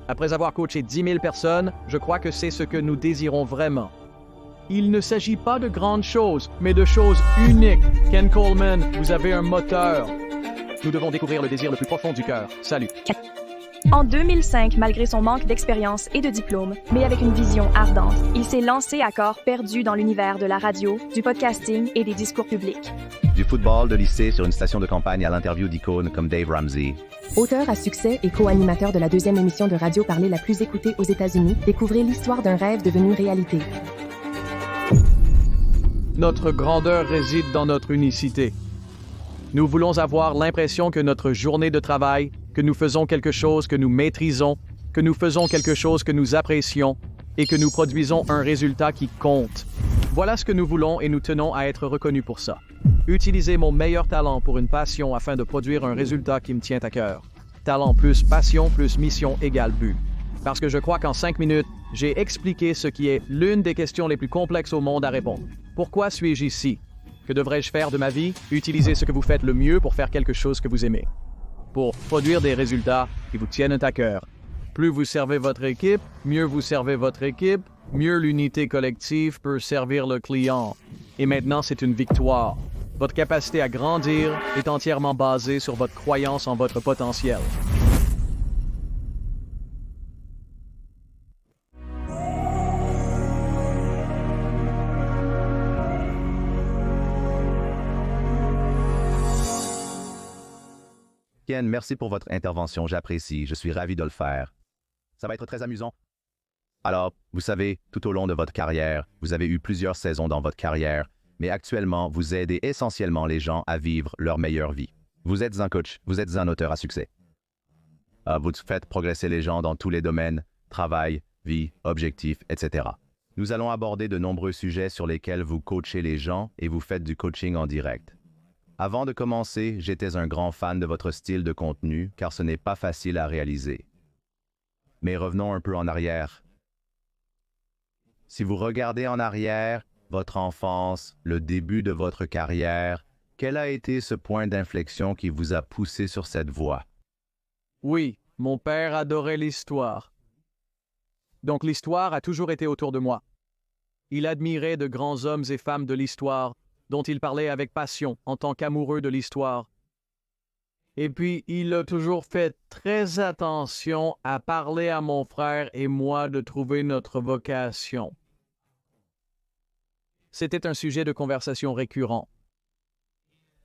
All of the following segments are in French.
Après avoir coaché 10 000 personnes, je crois que c'est ce que nous désirons vraiment. Il ne s'agit pas de grandes choses, mais de choses uniques. Ken Coleman, vous avez un moteur. Nous devons découvrir le désir le plus profond du cœur. Salut. En 2005, malgré son manque d'expérience et de diplôme, mais avec une vision ardente, il s'est lancé à corps perdu dans l'univers de la radio, du podcasting et des discours publics. Du football de lycée sur une station de campagne à l'interview d'icônes comme Dave Ramsey. Auteur à succès et co-animateur de la deuxième émission de radio parlée la plus écoutée aux États-Unis, découvrez l'histoire d'un rêve devenu réalité. Notre grandeur réside dans notre unicité. Nous voulons avoir l'impression que notre journée de travail, que nous faisons quelque chose que nous maîtrisons, que nous faisons quelque chose que nous apprécions et que nous produisons un résultat qui compte. Voilà ce que nous voulons et nous tenons à être reconnus pour ça. Utiliser mon meilleur talent pour une passion afin de produire un résultat qui me tient à cœur. Talent plus passion plus mission égale but. Parce que je crois qu'en 5 minutes, j'ai expliqué ce qui est l'une des questions les plus complexes au monde à répondre. Pourquoi suis-je ici? Que devrais-je faire de ma vie? Utilisez ce que vous faites le mieux pour faire quelque chose que vous aimez. Pour produire des résultats qui vous tiennent à cœur. Plus vous servez votre équipe, mieux vous servez votre équipe, mieux l'unité collective peut servir le client. Et maintenant, c'est une victoire. Votre capacité à grandir est entièrement basée sur votre croyance en votre potentiel. Ken, merci pour votre intervention, j'apprécie, je suis ravi de le faire. Ça va être très amusant. Alors, vous savez, tout au long de votre carrière, vous avez eu plusieurs saisons dans votre carrière, mais actuellement, vous aidez essentiellement les gens à vivre leur meilleure vie. Vous êtes un coach, vous êtes un auteur à succès. Vous faites progresser les gens dans tous les domaines, travail, vie, objectifs, etc. Nous allons aborder de nombreux sujets sur lesquels vous coachez les gens et vous faites du coaching en direct. Avant de commencer, j'étais un grand fan de votre style de contenu, car ce n'est pas facile à réaliser. Mais revenons un peu en arrière. Si vous regardez en arrière, votre enfance, le début de votre carrière, quel a été ce point d'inflexion qui vous a poussé sur cette voie? Oui, mon père adorait l'histoire. Donc l'histoire a toujours été autour de moi. Il admirait de grands hommes et femmes de l'histoire, dont il parlait avec passion en tant qu'amoureux de l'histoire. Et puis, il a toujours fait très attention à parler à mon frère et moi de trouver notre vocation. C'était un sujet de conversation récurrent.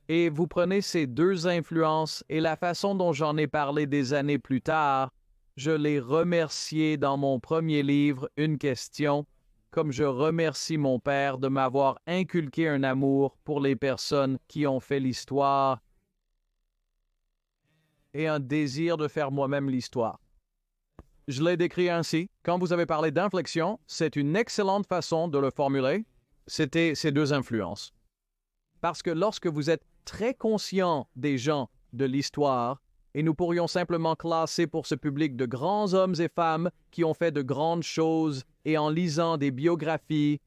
Et vous prenez ces deux influences et la façon dont j'en ai parlé des années plus tard, je l'ai remercié dans mon premier livre, Une question, comme je remercie mon père de m'avoir inculqué un amour pour les personnes qui ont fait l'histoire et un désir de faire moi-même l'histoire. Je l'ai décrit ainsi. Quand vous avez parlé d'inflexion, c'est une excellente façon de le formuler. C'était ces deux influences. Parce que lorsque vous êtes très conscient des gens de l'histoire, et nous pourrions simplement classer pour ce public de grands hommes et femmes qui ont fait de grandes choses, et en lisant des biographies,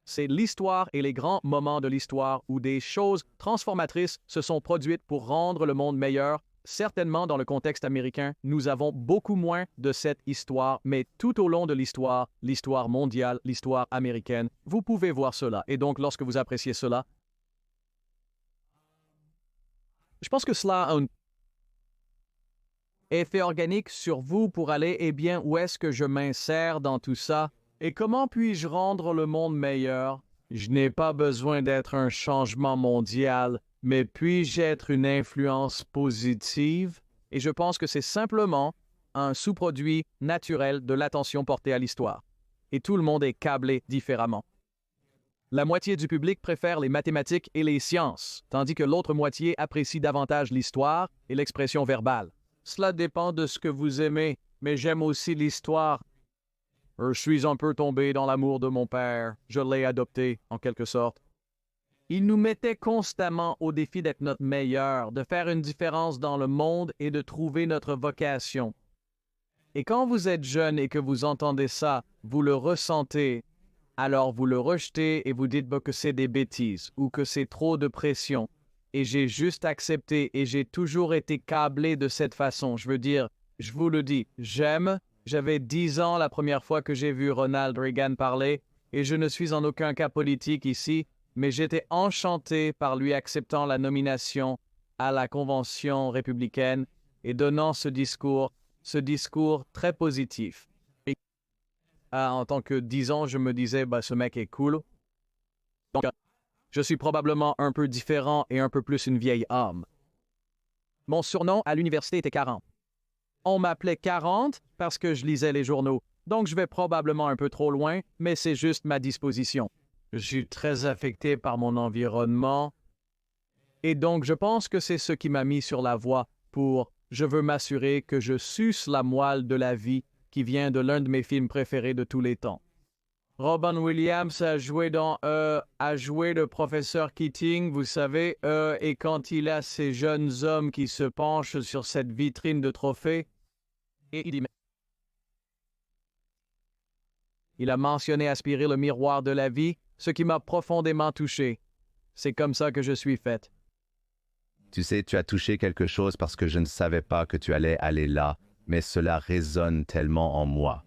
c'est l'histoire et les grands moments de l'histoire où des choses transformatrices se sont produites pour rendre le monde meilleur. Certainement, dans le contexte américain, nous avons beaucoup moins de cette histoire, mais tout au long de l'histoire mondiale, l'histoire américaine, vous pouvez voir cela. Et donc, lorsque vous appréciez cela, je pense que cela a un effet organique sur vous pour aller, eh bien, où est-ce que je m'insère dans tout ça? Et comment puis-je rendre le monde meilleur? Je n'ai pas besoin d'être un changement mondial, mais puis-je être une influence positive? Et je pense que c'est simplement un sous-produit naturel de l'attention portée à l'histoire. Et tout le monde est câblé différemment. La moitié du public préfère les mathématiques et les sciences, tandis que l'autre moitié apprécie davantage l'histoire et l'expression verbale. Cela dépend de ce que vous aimez, mais j'aime aussi l'histoire. Je suis un peu tombé dans l'amour de mon père. Je l'ai adopté, en quelque sorte. Il nous mettait constamment au défi d'être notre meilleur, de faire une différence dans le monde et de trouver notre vocation. Et quand vous êtes jeune et que vous entendez ça, vous le ressentez, alors vous le rejetez et vous dites que c'est des bêtises ou que c'est trop de pression. Et j'ai juste accepté et j'ai toujours été câblé de cette façon. Je veux dire, je vous le dis, j'aime J'avais 10 ans la première fois que j'ai vu Ronald Reagan parler, et je ne suis en aucun cas politique ici, mais j'étais enchanté par lui acceptant la nomination à la Convention républicaine et donnant ce discours très positif. Et, en tant que 10 ans, je me disais, ce mec est cool. Donc, je suis probablement un peu différent et un peu plus une vieille âme. Mon surnom à l'université était 40. On m'appelait 40 parce que je lisais les journaux. Donc, je vais probablement un peu trop loin, mais c'est juste ma disposition. Je suis très affecté par mon environnement. Et donc, je pense que c'est ce qui m'a mis sur la voie pour « Je veux m'assurer que je suce la moelle de la vie » qui vient de l'un de mes films préférés de tous les temps. Robin Williams a joué le professeur Keating, vous savez, et quand il a ces jeunes hommes qui se penchent sur cette vitrine de trophées, et il a mentionné aspirer le miroir de la vie, ce qui m'a profondément touché. C'est comme ça que je suis faite. Tu sais, tu as touché quelque chose parce que je ne savais pas que tu allais aller là, mais cela résonne tellement en moi.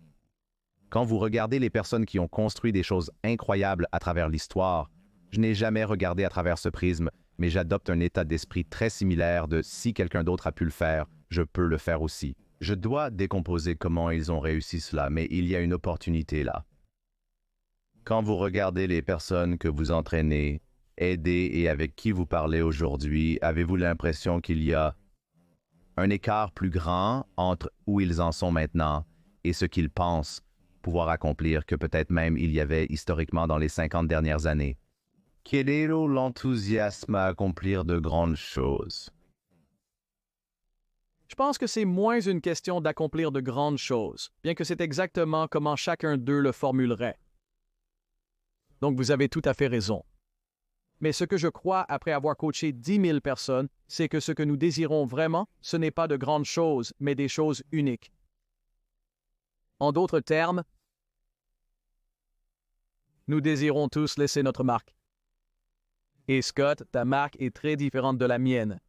Quand vous regardez les personnes qui ont construit des choses incroyables à travers l'histoire, je n'ai jamais regardé à travers ce prisme, mais j'adopte un état d'esprit très similaire de si quelqu'un d'autre a pu le faire, je peux le faire aussi. Je dois décomposer comment ils ont réussi cela, mais il y a une opportunité là. Quand vous regardez les personnes que vous entraînez, aidez et avec qui vous parlez aujourd'hui, avez-vous l'impression qu'il y a un écart plus grand entre où ils en sont maintenant et ce qu'ils pensent pouvoir accomplir que peut-être même il y avait historiquement dans les 50 dernières années? Quel est l'enthousiasme à accomplir de grandes choses? Je pense que c'est moins une question d'accomplir de grandes choses, bien que c'est exactement comment chacun d'eux le formulerait. Donc vous avez tout à fait raison. Mais ce que je crois après avoir coaché 10 000 personnes, c'est que ce que nous désirons vraiment, ce n'est pas de grandes choses, mais des choses uniques. En d'autres termes, nous désirons tous laisser notre marque. Et Scott, ta marque est très différente de la mienne.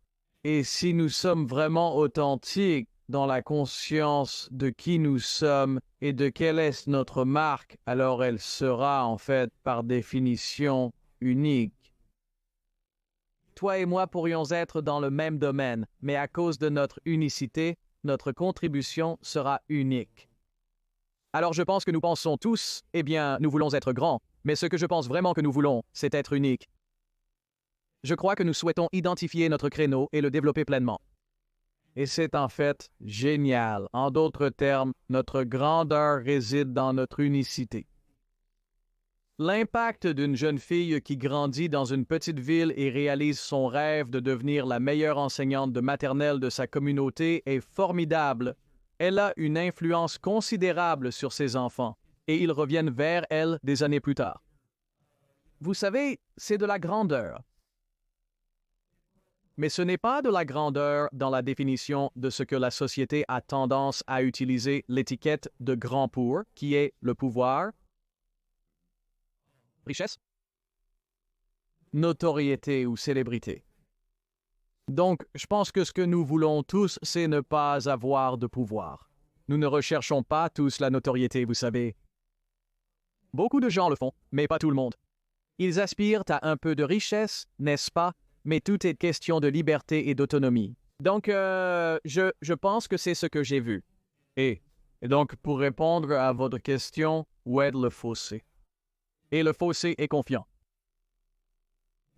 Et si nous sommes vraiment authentiques dans la conscience de qui nous sommes et de quelle est notre marque, alors elle sera en fait par définition unique. Toi et moi pourrions être dans le même domaine, mais à cause de notre unicité, notre contribution sera unique. Alors je pense que nous pensons tous, nous voulons être grands, mais ce que je pense vraiment que nous voulons, c'est être unique. Je crois que nous souhaitons identifier notre créneau et le développer pleinement. Et c'est en fait génial. En d'autres termes, notre grandeur réside dans notre unicité. L'impact d'une jeune fille qui grandit dans une petite ville et réalise son rêve de devenir la meilleure enseignante de maternelle de sa communauté est formidable. Elle a une influence considérable sur ses enfants, et ils reviennent vers elle des années plus tard. Vous savez, c'est de la grandeur. Mais ce n'est pas de la grandeur dans la définition de ce que la société a tendance à utiliser l'étiquette de grand pour, qui est le pouvoir, richesse, notoriété ou célébrité. Donc, je pense que ce que nous voulons tous, c'est ne pas avoir de pouvoir. Nous ne recherchons pas tous la notoriété, vous savez. Beaucoup de gens le font, mais pas tout le monde. Ils aspirent à un peu de richesse, n'est-ce pas? Mais tout est question de liberté et d'autonomie. Donc, je pense que c'est ce que j'ai vu. Et donc, pour répondre à votre question, où est le fossé? Et le fossé est confiant.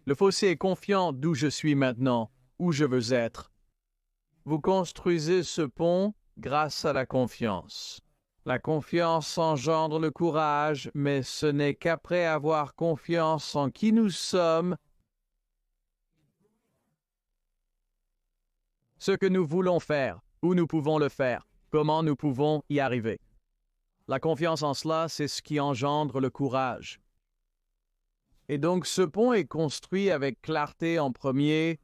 Le fossé est confiant d'où je suis maintenant, où je veux être. Vous construisez ce pont grâce à la confiance. La confiance engendre le courage, mais ce n'est qu'après avoir confiance en qui nous sommes, ce que nous voulons faire, où nous pouvons le faire, comment nous pouvons y arriver. La confiance en cela, c'est ce qui engendre le courage. Et donc, ce pont est construit avec clarté en premier.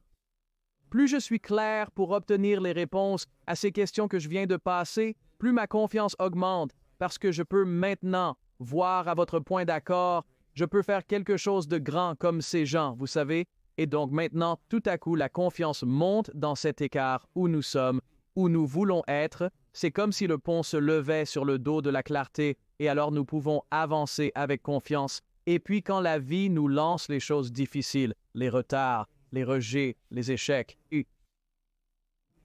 Plus je suis clair pour obtenir les réponses à ces questions que je viens de passer, plus ma confiance augmente, parce que je peux maintenant voir à votre point d'accord, je peux faire quelque chose de grand comme ces gens, vous savez. Et donc maintenant, tout à coup, la confiance monte dans cet écart où nous sommes, où nous voulons être, c'est comme si le pont se levait sur le dos de la clarté, et alors nous pouvons avancer avec confiance. Et puis quand la vie nous lance les choses difficiles, les retards, les rejets, les échecs,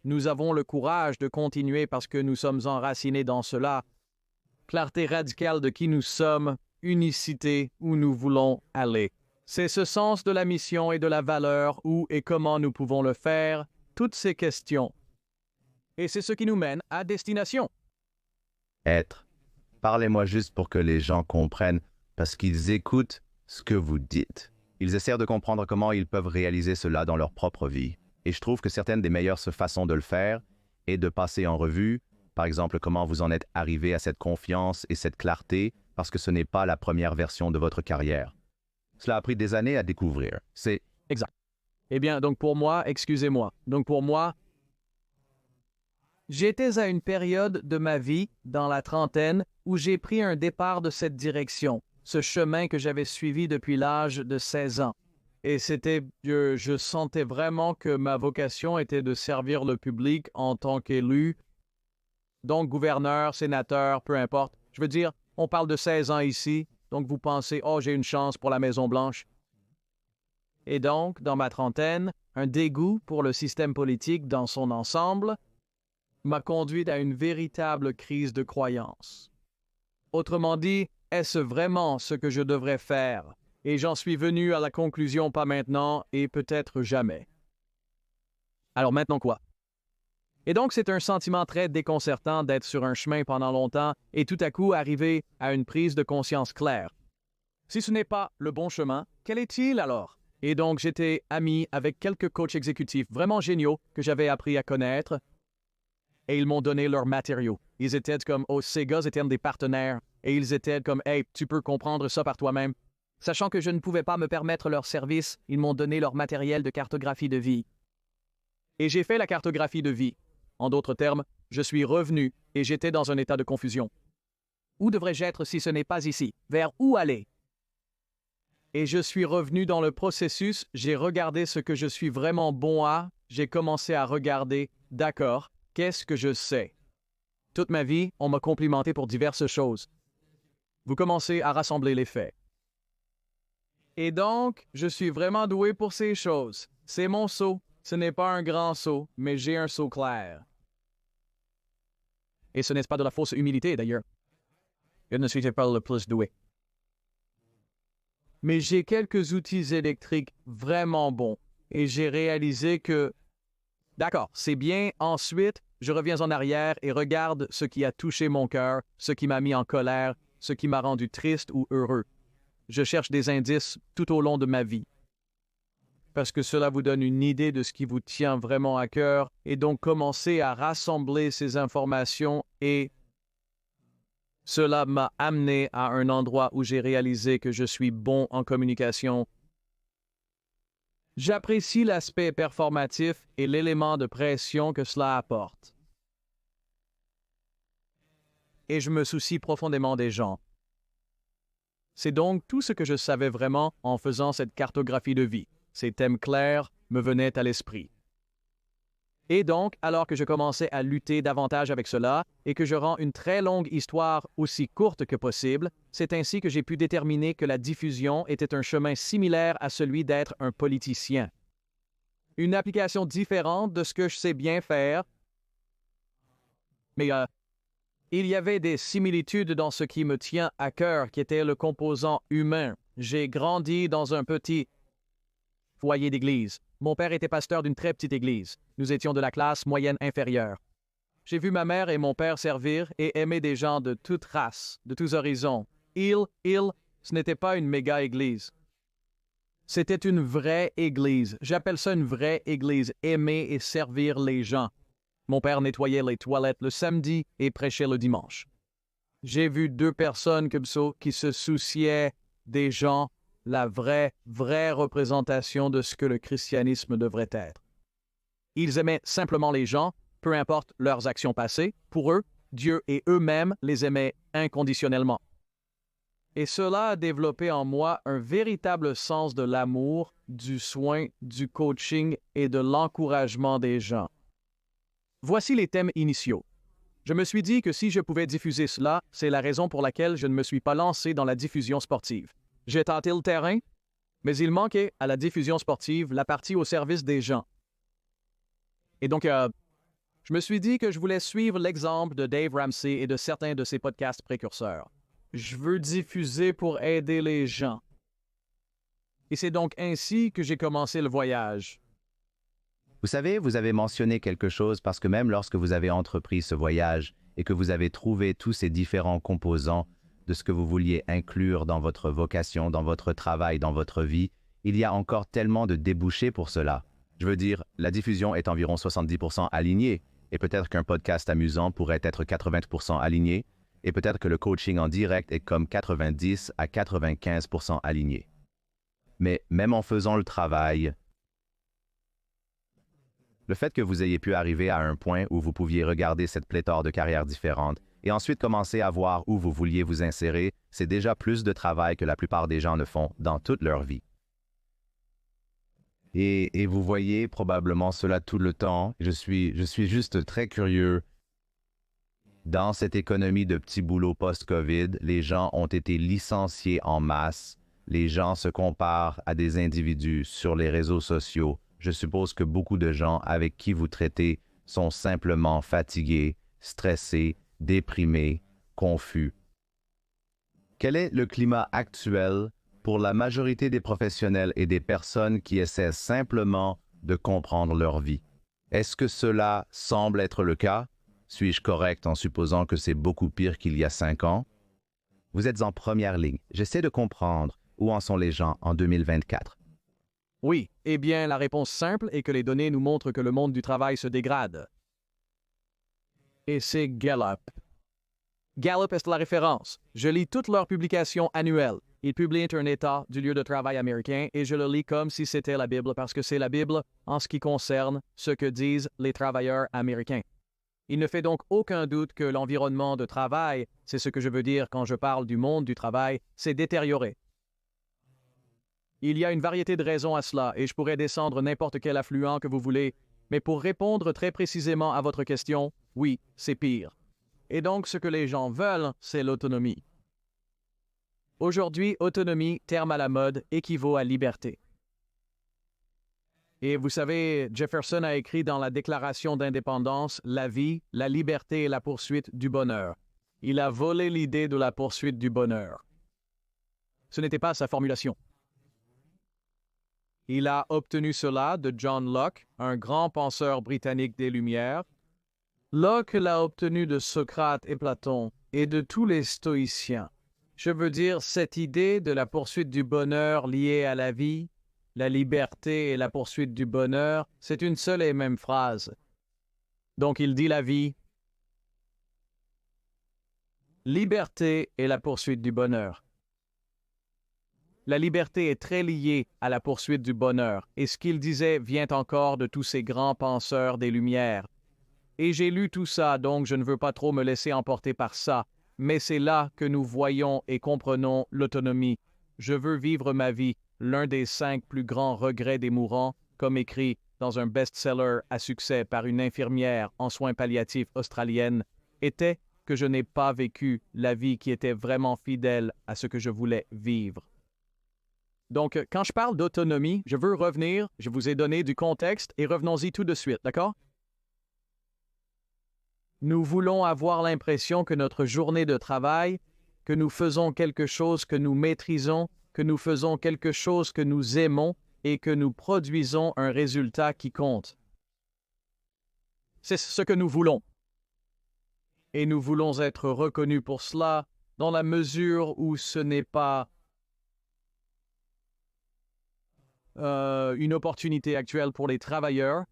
nous avons le courage de continuer parce que nous sommes enracinés dans cela. Clarté radicale de qui nous sommes, unicité où nous voulons aller. C'est ce sens de la mission et de la valeur, où et comment nous pouvons le faire, toutes ces questions. Et c'est ce qui nous mène à destination. Être. Parlez-moi juste pour que les gens comprennent, parce qu'ils écoutent ce que vous dites. Ils essaient de comprendre comment ils peuvent réaliser cela dans leur propre vie. Et je trouve que certaines des meilleures façons de le faire est de passer en revue, par exemple, comment vous en êtes arrivé à cette confiance et cette clarté, parce que ce n'est pas la première version de votre carrière. Cela a pris des années à découvrir. C'est exact. Eh bien, donc pour moi, excusez-moi, j'étais à une période de ma vie, dans la trentaine, où j'ai pris un départ de cette direction, ce chemin que j'avais suivi depuis l'âge de 16 ans. Et je sentais vraiment que ma vocation était de servir le public en tant qu'élu, donc gouverneur, sénateur, peu importe. Je veux dire, on parle de 16 ans ici, donc vous pensez, oh, j'ai une chance pour la Maison-Blanche. Et donc, dans ma trentaine, un dégoût pour le système politique dans son ensemble m'a conduit à une véritable crise de croyance. Autrement dit, est-ce vraiment ce que je devrais faire? Et j'en suis venu à la conclusion pas maintenant et peut-être jamais. Alors maintenant quoi? Et donc c'est un sentiment très déconcertant d'être sur un chemin pendant longtemps et tout à coup arriver à une prise de conscience claire. Si ce n'est pas le bon chemin, quel est-il alors? Et donc j'étais ami avec quelques coachs exécutifs vraiment géniaux que j'avais appris à connaître et ils m'ont donné leurs matériaux. Ils étaient comme, oh, ces gars étaient des partenaires et ils étaient comme, hey, tu peux comprendre ça par toi-même. Sachant que je ne pouvais pas me permettre leur service, ils m'ont donné leur matériel de cartographie de vie. Et j'ai fait la cartographie de vie. En d'autres termes, je suis revenu et j'étais dans un état de confusion. Où devrais-je être si ce n'est pas ici? Vers où aller? Et je suis revenu dans le processus, j'ai regardé ce que je suis vraiment bon à, j'ai commencé à regarder, d'accord, qu'est-ce que je sais? Toute ma vie, on m'a complimenté pour diverses choses. Vous commencez à rassembler les faits. Et donc, je suis vraiment doué pour ces choses. C'est mon seau. Ce n'est pas un grand seau, mais j'ai un seau clair. Et ce n'est pas de la fausse humilité, d'ailleurs. Je ne suis pas le plus doué. Mais j'ai quelques outils électriques vraiment bons. Et j'ai réalisé que, d'accord, c'est bien. Ensuite, je reviens en arrière et regarde ce qui a touché mon cœur, ce qui m'a mis en colère, ce qui m'a rendu triste ou heureux. Je cherche des indices tout au long de ma vie. Parce que cela vous donne une idée de ce qui vous tient vraiment à cœur et donc commencez à rassembler ces informations et cela m'a amené à un endroit où j'ai réalisé que je suis bon en communication. J'apprécie l'aspect performatif et l'élément de pression que cela apporte. Et je me soucie profondément des gens. C'est donc tout ce que je savais vraiment en faisant cette cartographie de vie. Ces thèmes clairs me venaient à l'esprit. Et donc, alors que je commençais à lutter davantage avec cela et que je rends une très longue histoire aussi courte que possible, c'est ainsi que j'ai pu déterminer que la diffusion était un chemin similaire à celui d'être un politicien. Une application différente de ce que je sais bien faire, mais il y avait des similitudes dans ce qui me tient à cœur, qui était le composant humain. J'ai grandi dans un petit foyer d'église. Mon père était pasteur d'une très petite église. Nous étions de la classe moyenne inférieure. J'ai vu ma mère et mon père servir et aimer des gens de toutes races, de tous horizons. Ce n'était pas une méga église. C'était une vraie église. J'appelle ça une vraie église. Aimer et servir les gens. Mon père nettoyait les toilettes le samedi et prêchait le dimanche. J'ai vu 2 personnes comme ça qui se souciaient des gens, la vraie représentation de ce que le christianisme devrait être. Ils aimaient simplement les gens, peu importe leurs actions passées. Pour eux, Dieu et eux-mêmes les aimaient inconditionnellement. Et cela a développé en moi un véritable sens de l'amour, du soin, du coaching et de l'encouragement des gens. Voici les thèmes initiaux. Je me suis dit que si je pouvais diffuser cela, c'est la raison pour laquelle je ne me suis pas lancé dans la diffusion sportive. J'ai tenté le terrain, mais il manquait à la diffusion sportive la partie au service des gens. Et donc, je me suis dit que je voulais suivre l'exemple de Dave Ramsey et de certains de ses podcasts précurseurs. Je veux diffuser pour aider les gens. Et c'est donc ainsi que j'ai commencé le voyage. Vous savez, vous avez mentionné quelque chose parce que même lorsque vous avez entrepris ce voyage et que vous avez trouvé tous ces différents composants de ce que vous vouliez inclure dans votre vocation, dans votre travail, dans votre vie, il y a encore tellement de débouchés pour cela. Je veux dire, la diffusion est environ 70% alignée, et peut-être qu'un podcast amusant pourrait être 80% aligné, et peut-être que le coaching en direct est comme 90 à 95% aligné. Mais même en faisant le travail, le fait que vous ayez pu arriver à un point où vous pouviez regarder cette pléthore de carrières différentes et ensuite commencer à voir où vous vouliez vous insérer, c'est déjà plus de travail que la plupart des gens ne font dans toute leur vie. Et vous voyez probablement cela tout le temps. Je suis juste très curieux. Dans cette économie de petits boulots post-COVID, les gens ont été licenciés en masse. Les gens se comparent à des individus sur les réseaux sociaux. Je suppose que beaucoup de gens avec qui vous traitez sont simplement fatigués, stressés, déprimés, confus. Quel est le climat actuel pour la majorité des professionnels et des personnes qui essaient simplement de comprendre leur vie? Est-ce que cela semble être le cas? Suis-je correct en supposant que c'est beaucoup pire qu'il y a 5 ans? Vous êtes en première ligne. J'essaie de comprendre où en sont les gens en 2024. Oui, eh bien, la réponse simple est que les données nous montrent que le monde du travail se dégrade. Et c'est Gallup. Gallup est la référence. Je lis toutes leurs publications annuelles. Ils publient un état du lieu de travail américain et je le lis comme si c'était la Bible parce que c'est la Bible en ce qui concerne ce que disent les travailleurs américains. Il ne fait donc aucun doute que l'environnement de travail, c'est ce que je veux dire quand je parle du monde du travail, s'est détérioré. Il y a une variété de raisons à cela et je pourrais descendre n'importe quel affluent que vous voulez, mais pour répondre très précisément à votre question, oui, c'est pire. Et donc ce que les gens veulent, c'est l'autonomie. Aujourd'hui, autonomie, terme à la mode, équivaut à liberté. Et vous savez, Jefferson a écrit dans la Déclaration d'indépendance la vie, la liberté et la poursuite du bonheur. Il a volé l'idée de la poursuite du bonheur. Ce n'était pas sa formulation. Il a obtenu cela de John Locke, un grand penseur britannique des Lumières. Locke l'a obtenu de Socrate et Platon et de tous les stoïciens. Je veux dire, cette idée de la poursuite du bonheur liée à la vie, la liberté et la poursuite du bonheur, c'est une seule et même phrase. Donc il dit la vie, liberté et la poursuite du bonheur. La liberté est très liée à la poursuite du bonheur, et ce qu'il disait vient encore de tous ces grands penseurs des Lumières. Et j'ai lu tout ça, donc je ne veux pas trop me laisser emporter par ça, mais c'est là que nous voyons et comprenons l'autonomie. Je veux vivre ma vie, l'un des 5 plus grands regrets des mourants, comme écrit dans un best-seller à succès par une infirmière en soins palliatifs australienne, était que je n'ai pas vécu la vie qui était vraiment fidèle à ce que je voulais vivre. Donc, quand je parle d'autonomie, je veux revenir, je vous ai donné du contexte et revenons-y tout de suite, d'accord? Nous voulons avoir l'impression que notre journée de travail, que nous faisons quelque chose que nous maîtrisons, que nous faisons quelque chose que nous aimons et que nous produisons un résultat qui compte. C'est ce que nous voulons. Et nous voulons être reconnus pour cela dans la mesure où ce n'est pas une opportunité actuelle pour les travailleurs.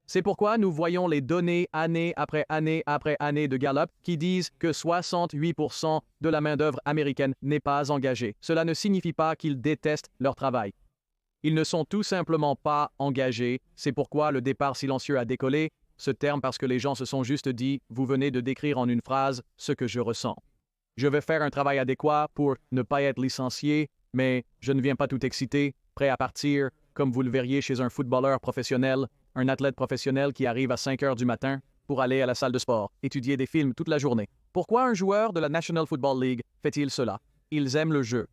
C'est pourquoi nous voyons les données année après année après année de Gallup qui disent que 68% de la main-d'œuvre américaine n'est pas engagée. Cela ne signifie pas qu'ils détestent leur travail. Ils ne sont tout simplement pas engagés. C'est pourquoi le départ silencieux a décollé, ce terme parce que les gens se sont juste dit « Vous venez de décrire en une phrase ce que je ressens. Je vais faire un travail adéquat pour ne pas être licencié, mais je ne viens pas tout excité, prêt à partir, comme vous le verriez chez un footballeur professionnel, un athlète professionnel qui arrive à 5 heures du matin, pour aller à la salle de sport, étudier des films toute la journée. Pourquoi un joueur de la National Football League fait-il cela? Ils aiment le jeu.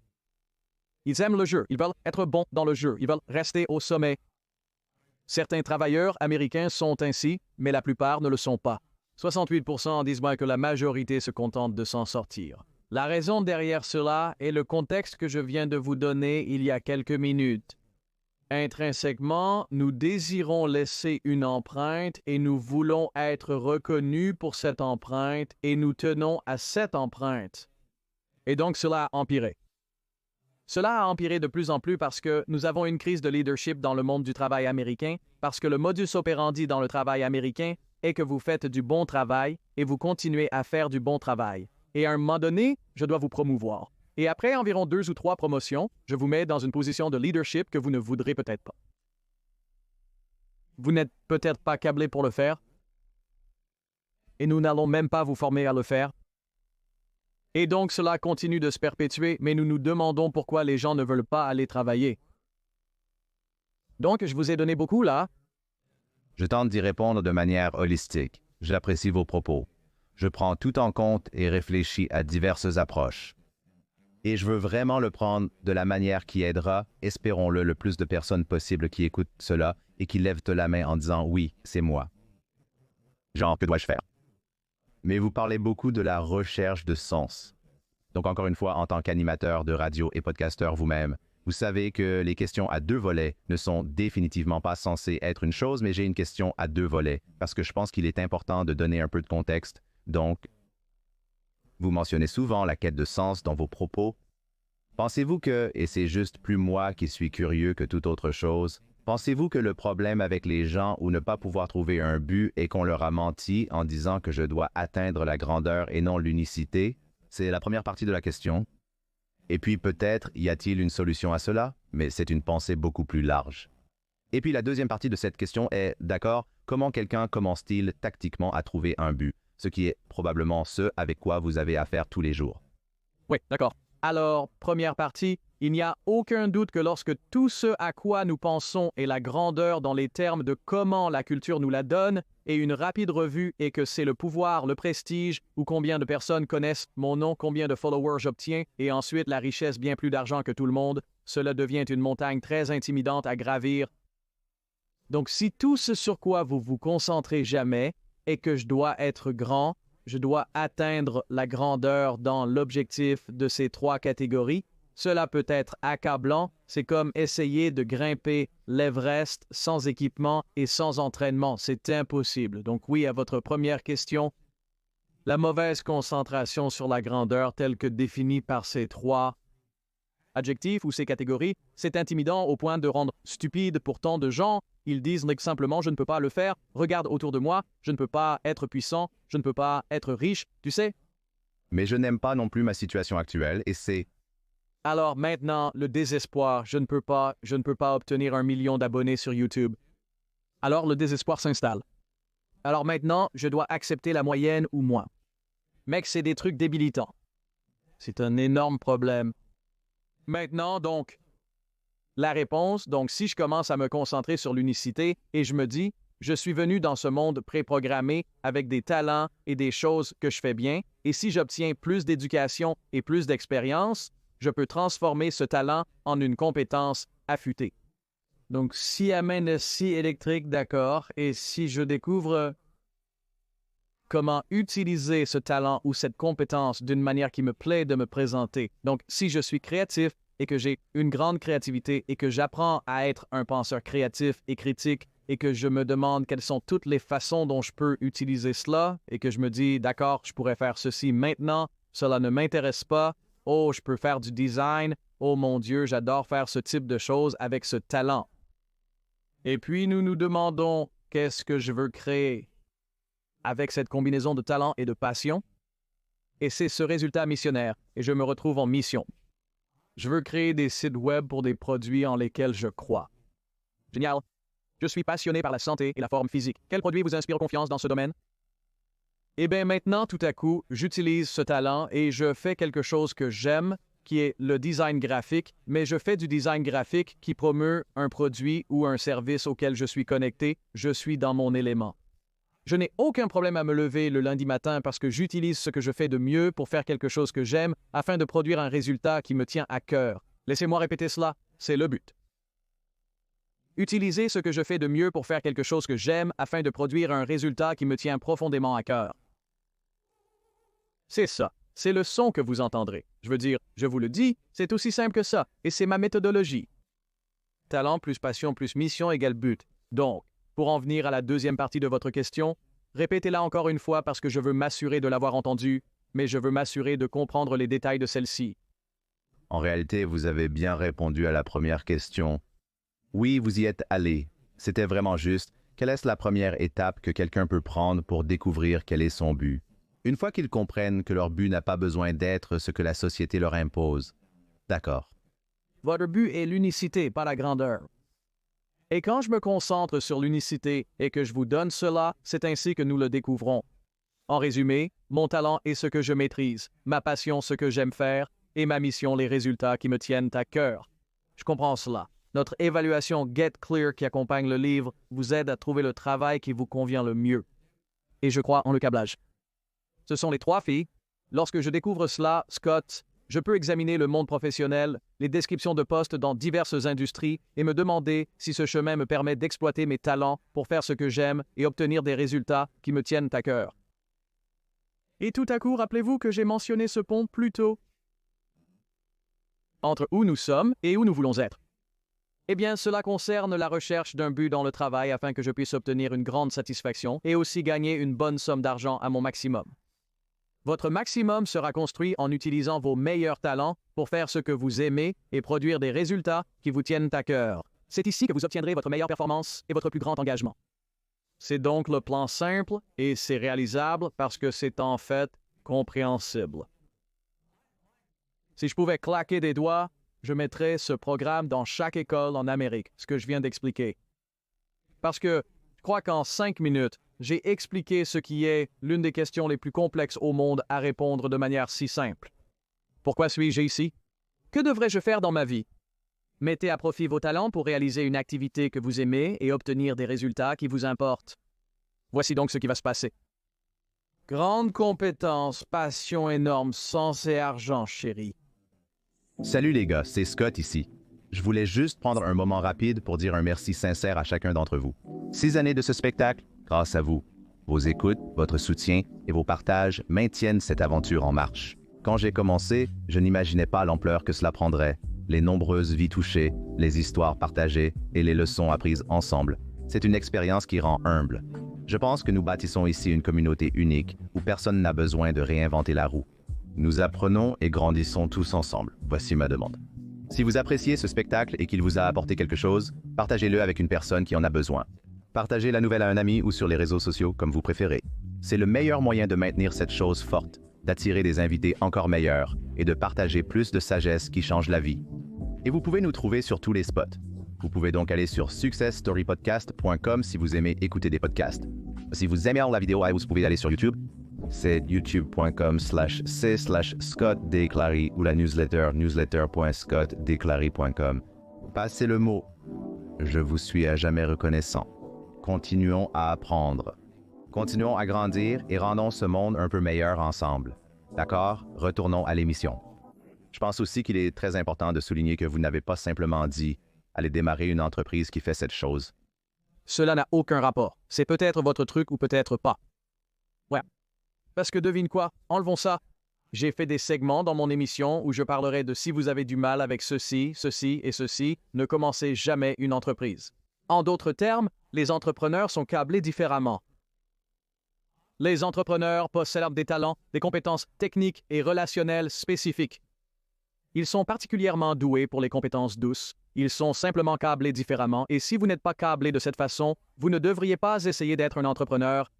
Ils aiment le jeu. Ils veulent être bons dans le jeu. Ils veulent rester au sommet. Certains travailleurs américains sont ainsi, mais la plupart ne le sont pas. 68% disent que la majorité se contente de s'en sortir. La raison derrière cela est le contexte que je viens de vous donner il y a quelques minutes. Intrinsèquement, nous désirons laisser une empreinte et nous voulons être reconnus pour cette empreinte et nous tenons à cette empreinte. Et donc cela a empiré. Cela a empiré de plus en plus parce que nous avons une crise de leadership dans le monde du travail américain, parce que le modus operandi dans le travail américain est que vous faites du bon travail et vous continuez à faire du bon travail. Et à un moment donné, je dois vous promouvoir. Et après environ 2 ou 3 promotions, je vous mets dans une position de leadership que vous ne voudrez peut-être pas. Vous n'êtes peut-être pas câblé pour le faire. Et nous n'allons même pas vous former à le faire. Et donc cela continue de se perpétuer, mais nous nous demandons pourquoi les gens ne veulent pas aller travailler. Donc, je vous ai donné beaucoup là. Je tente d'y répondre de manière holistique. J'apprécie vos propos. Je prends tout en compte et réfléchis à diverses approches. Et je veux vraiment le prendre de la manière qui aidera, espérons-le, le plus de personnes possible qui écoutent cela et qui lèvent la main en disant « Oui, c'est moi ». Genre, que dois-je faire? Mais vous parlez beaucoup de la recherche de sens. Donc encore une fois, en tant qu'animateur de radio et podcasteur vous-même, vous savez que les questions à 2 volets ne sont définitivement pas censées être une chose, mais j'ai une question à 2 volets, parce que je pense qu'il est important de donner un peu de contexte. Donc, vous mentionnez souvent la quête de sens dans vos propos. Pensez-vous que, et c'est juste plus moi qui suis curieux que toute autre chose, pensez-vous que le problème avec les gens ou ne pas pouvoir trouver un but est qu'on leur a menti en disant que je dois atteindre la grandeur et non l'unicité? C'est la première partie de la question. Et puis peut-être y a-t-il une solution à cela, mais c'est une pensée beaucoup plus large. Et puis la deuxième partie de cette question est, d'accord, comment quelqu'un commence-t-il tactiquement à trouver un but, ce qui est probablement ce avec quoi vous avez affaire tous les jours? Oui, d'accord. Alors, première partie, il n'y a aucun doute que lorsque tout ce à quoi nous pensons est la grandeur dans les termes de comment la culture nous la donne, et une rapide revue est que c'est le pouvoir, le prestige, ou combien de personnes connaissent mon nom, combien de followers j'obtiens, et ensuite la richesse bien plus d'argent que tout le monde, cela devient une montagne très intimidante à gravir. Donc si tout ce sur quoi vous vous concentrez jamais est que je dois être grand, je dois atteindre la grandeur dans l'objectif de ces 3 catégories, cela peut être accablant, c'est comme essayer de grimper l'Everest sans équipement et sans entraînement, c'est impossible. Donc oui, à votre première question, la mauvaise concentration sur la grandeur telle que définie par ces 3 adjectifs ou ces catégories, c'est intimidant au point de rendre stupide pour tant de gens. Ils disent simplement « je ne peux pas le faire, regarde autour de moi, je ne peux pas être puissant, je ne peux pas être riche, tu sais ». Mais je n'aime pas non plus ma situation actuelle et c'est... Alors maintenant, le désespoir, je ne peux pas obtenir 1 million d'abonnés sur YouTube. Alors le désespoir s'installe. Alors maintenant, je dois accepter la moyenne ou moins. Mec, c'est des trucs débilitants. C'est un énorme problème. Maintenant, donc, la réponse, donc si je commence à me concentrer sur l'unicité et je me dis, je suis venu dans ce monde préprogrammé avec des talents et des choses que je fais bien, et si j'obtiens plus d'éducation et plus d'expérience, je peux transformer ce talent en une compétence affûtée. Donc, si amène le si électrique, d'accord, et si je découvre comment utiliser ce talent ou cette compétence d'une manière qui me plaît de me présenter. Donc, si je suis créatif et que j'ai une grande créativité et que j'apprends à être un penseur créatif et critique et que je me demande quelles sont toutes les façons dont je peux utiliser cela et que je me dis, d'accord, je pourrais faire ceci maintenant, cela ne m'intéresse pas, oh, je peux faire du design, oh mon Dieu, j'adore faire ce type de choses avec ce talent. Et puis nous nous demandons, qu'est-ce que je veux créer avec cette combinaison de talent et de passion? Et c'est ce résultat missionnaire, et je me retrouve en mission. Je veux créer des sites web pour des produits en lesquels je crois. Génial. Je suis passionné par la santé et la forme physique. Quel produit vous inspire confiance dans ce domaine? Eh bien maintenant, tout à coup, j'utilise ce talent et je fais quelque chose que j'aime, qui est le design graphique, mais je fais du design graphique qui promeut un produit ou un service auquel je suis connecté. Je suis dans mon élément. Je n'ai aucun problème à me lever le lundi matin parce que j'utilise ce que je fais de mieux pour faire quelque chose que j'aime afin de produire un résultat qui me tient à cœur. Laissez-moi répéter cela, c'est le but. Utiliser ce que je fais de mieux pour faire quelque chose que j'aime afin de produire un résultat qui me tient profondément à cœur. C'est ça. C'est le son que vous entendrez. Je veux dire, je vous le dis, c'est aussi simple que ça, et c'est ma méthodologie. Talent plus passion plus mission égale but. Donc, pour en venir à la deuxième partie de votre question, répétez-la encore une fois parce que je veux m'assurer de l'avoir entendue, mais je veux m'assurer de comprendre les détails de celle-ci. En réalité, vous avez bien répondu à la première question. Oui, vous y êtes allé. C'était vraiment juste. Quelle est la première étape que quelqu'un peut prendre pour découvrir quel est son but? Une fois qu'ils comprennent que leur but n'a pas besoin d'être ce que la société leur impose. D'accord. Votre but est l'unicité, pas la grandeur. Et quand je me concentre sur l'unicité et que je vous donne cela, c'est ainsi que nous le découvrons. En résumé, mon talent est ce que je maîtrise, ma passion ce que j'aime faire, et ma mission les résultats qui me tiennent à cœur. Je comprends cela. Notre évaluation Get Clear qui accompagne le livre vous aide à trouver le travail qui vous convient le mieux. Et je crois en le câblage. Ce sont les 3 filles. Lorsque je découvre cela, Scott, je peux examiner le monde professionnel, les descriptions de postes dans diverses industries et me demander si ce chemin me permet d'exploiter mes talents pour faire ce que j'aime et obtenir des résultats qui me tiennent à cœur. Et tout à coup, rappelez-vous que j'ai mentionné ce pont plus tôt. Entre où nous sommes et où nous voulons être. Eh bien, cela concerne la recherche d'un but dans le travail afin que je puisse obtenir une grande satisfaction et aussi gagner une bonne somme d'argent à mon maximum. Votre maximum sera construit en utilisant vos meilleurs talents pour faire ce que vous aimez et produire des résultats qui vous tiennent à cœur. C'est ici que vous obtiendrez votre meilleure performance et votre plus grand engagement. C'est donc le plan simple et c'est réalisable parce que c'est en fait compréhensible. Si je pouvais claquer des doigts, je mettrais ce programme dans chaque école en Amérique, ce que je viens d'expliquer. Parce que je crois qu'en 5 minutes, j'ai expliqué ce qui est l'une des questions les plus complexes au monde à répondre de manière si simple. Pourquoi suis-je ici? Que devrais-je faire dans ma vie? Mettez à profit vos talents pour réaliser une activité que vous aimez et obtenir des résultats qui vous importent. Voici donc ce qui va se passer. Grande compétence, passion énorme, sens et argent, chérie. Salut les gars, c'est Scott ici. Je voulais juste prendre un moment rapide pour dire un merci sincère à chacun d'entre vous. 6 années de ce spectacle, grâce à vous. Vos écoutes, votre soutien et vos partages maintiennent cette aventure en marche. Quand j'ai commencé, je n'imaginais pas l'ampleur que cela prendrait, les nombreuses vies touchées, les histoires partagées et les leçons apprises ensemble. C'est une expérience qui rend humble. Je pense que nous bâtissons ici une communauté unique où personne n'a besoin de réinventer la roue. Nous apprenons et grandissons tous ensemble. Voici ma demande. Si vous appréciez ce spectacle et qu'il vous a apporté quelque chose, partagez-le avec une personne qui en a besoin. Partagez la nouvelle à un ami ou sur les réseaux sociaux comme vous préférez. C'est le meilleur moyen de maintenir cette chose forte, d'attirer des invités encore meilleurs et de partager plus de sagesse qui change la vie. Et vous pouvez nous trouver sur tous les spots. Vous pouvez donc aller sur successstorypodcast.com si vous aimez écouter des podcasts. Si vous aimez la vidéo, vous pouvez aller sur YouTube. C'est youtube.com/c/ScottDéclary ou la newsletter newsletter.scottdéclary.com. Passez le mot. Je vous suis à jamais reconnaissant. Continuons à apprendre. Continuons à grandir et rendons ce monde un peu meilleur ensemble. D'accord? Retournons à l'émission. Je pense aussi qu'il est très important de souligner que vous n'avez pas simplement dit « Allez démarrer une entreprise qui fait cette chose ». Cela n'a aucun rapport. C'est peut-être votre truc ou peut-être pas. Ouais. Parce que devine quoi? Enlevons ça. J'ai fait des segments dans mon émission où je parlerai de si vous avez du mal avec ceci, ceci et ceci, ne commencez jamais une entreprise. En d'autres termes, les entrepreneurs sont câblés différemment. Les entrepreneurs possèdent des talents, des compétences techniques et relationnelles spécifiques. Ils sont particulièrement doués pour les compétences douces. Ils sont simplement câblés différemment et si vous n'êtes pas câblé de cette façon, vous ne devriez pas essayer d'être un entrepreneur.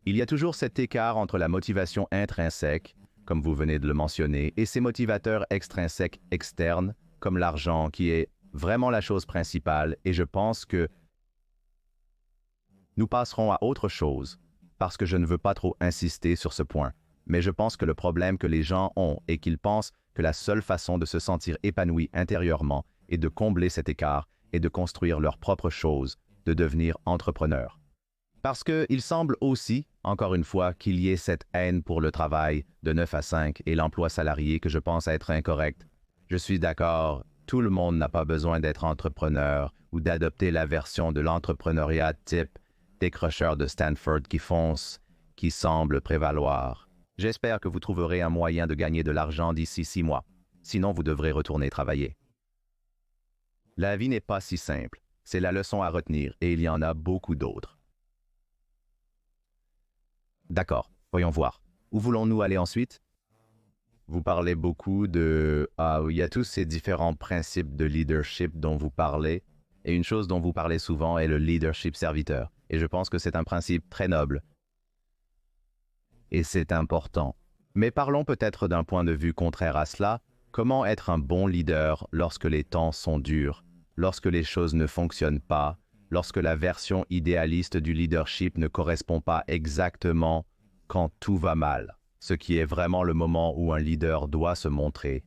Il y a toujours cet écart entre la motivation intrinsèque, comme vous venez de le mentionner, et ces motivateurs extrinsèques externes, comme l'argent, qui est vraiment la chose principale, et je pense que nous passerons à autre chose, parce que je ne veux pas trop insister sur ce point, mais je pense que le problème que les gens ont est qu'ils pensent que la seule façon de se sentir épanoui intérieurement et de combler cet écart est de construire leur propre chose, de devenir entrepreneur. Parce qu'il semble aussi, encore une fois, qu'il y ait cette haine pour le travail de 9 à 5 et l'emploi salarié que je pense être incorrect. Je suis d'accord, tout le monde n'a pas besoin d'être entrepreneur ou d'adopter la version de l'entrepreneuriat type décrocheur de Stanford qui fonce, qui semble prévaloir. J'espère que vous trouverez un moyen de gagner de l'argent d'ici 6 mois. Sinon, vous devrez retourner travailler. La vie n'est pas si simple. C'est la leçon à retenir et il y en a beaucoup d'autres. D'accord, voyons voir. Où voulons-nous aller ensuite? Vous parlez beaucoup de... il y a tous ces différents principes de leadership dont vous parlez. Et une chose dont vous parlez souvent est le leadership serviteur. Et je pense que c'est un principe très noble. Et c'est important. Mais parlons peut-être d'un point de vue contraire à cela. Comment être un bon leader lorsque les temps sont durs, lorsque les choses ne fonctionnent pas, lorsque la version idéaliste du leadership ne correspond pas exactement quand tout va mal, ce qui est vraiment le moment où un leader doit se montrer.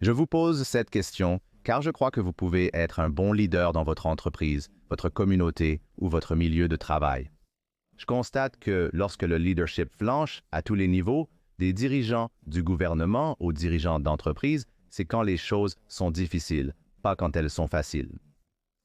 Je vous pose cette question car je crois que vous pouvez être un bon leader dans votre entreprise, votre communauté ou votre milieu de travail. Je constate que lorsque le leadership flanche à tous les niveaux, des dirigeants du gouvernement aux dirigeants d'entreprise, c'est quand les choses sont difficiles, pas quand elles sont faciles.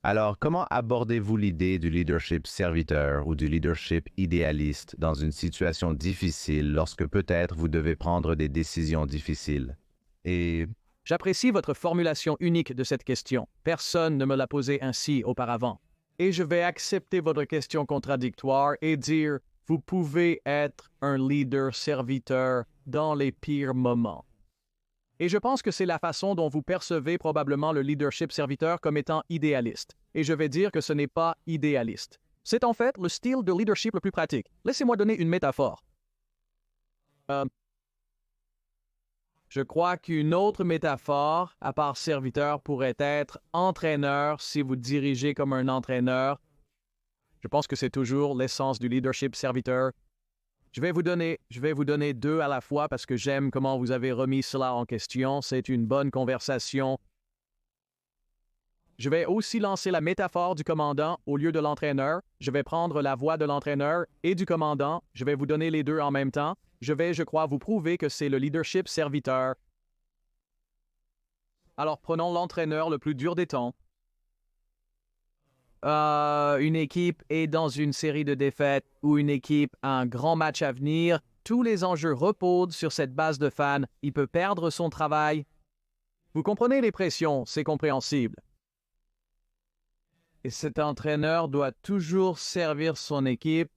Alors, comment abordez-vous l'idée du leadership serviteur ou du leadership idéaliste dans une situation difficile lorsque peut-être vous devez prendre des décisions difficiles? Et J'apprécie votre formulation unique de cette question. Personne ne me l'a posée ainsi auparavant. Et je vais accepter votre question contradictoire et dire, vous pouvez être un leader serviteur dans les pires moments. Et je pense que c'est la façon dont vous percevez probablement le leadership serviteur comme étant idéaliste. Et je vais dire que ce n'est pas idéaliste. C'est en fait le style de leadership le plus pratique. Laissez-moi donner une métaphore. Je crois qu'une autre métaphore, à part serviteur, pourrait être entraîneur si vous dirigez comme un entraîneur. Je pense que c'est toujours l'essence du leadership serviteur. Je vais vous donner deux à la fois parce que j'aime comment vous avez remis cela en question. C'est une bonne conversation. Je vais aussi lancer la métaphore du commandant au lieu de l'entraîneur. Je vais prendre la voix de l'entraîneur et du commandant. Je vais vous donner les deux en même temps. Je crois, vous prouver que c'est le leadership serviteur. Alors, prenons l'entraîneur le plus dur des temps. Une équipe est dans une série de défaites ou une équipe a un grand match à venir. Tous les enjeux reposent sur cette base de fans. Il peut perdre son travail. Vous comprenez les pressions, c'est compréhensible. Et cet entraîneur doit toujours servir son équipe.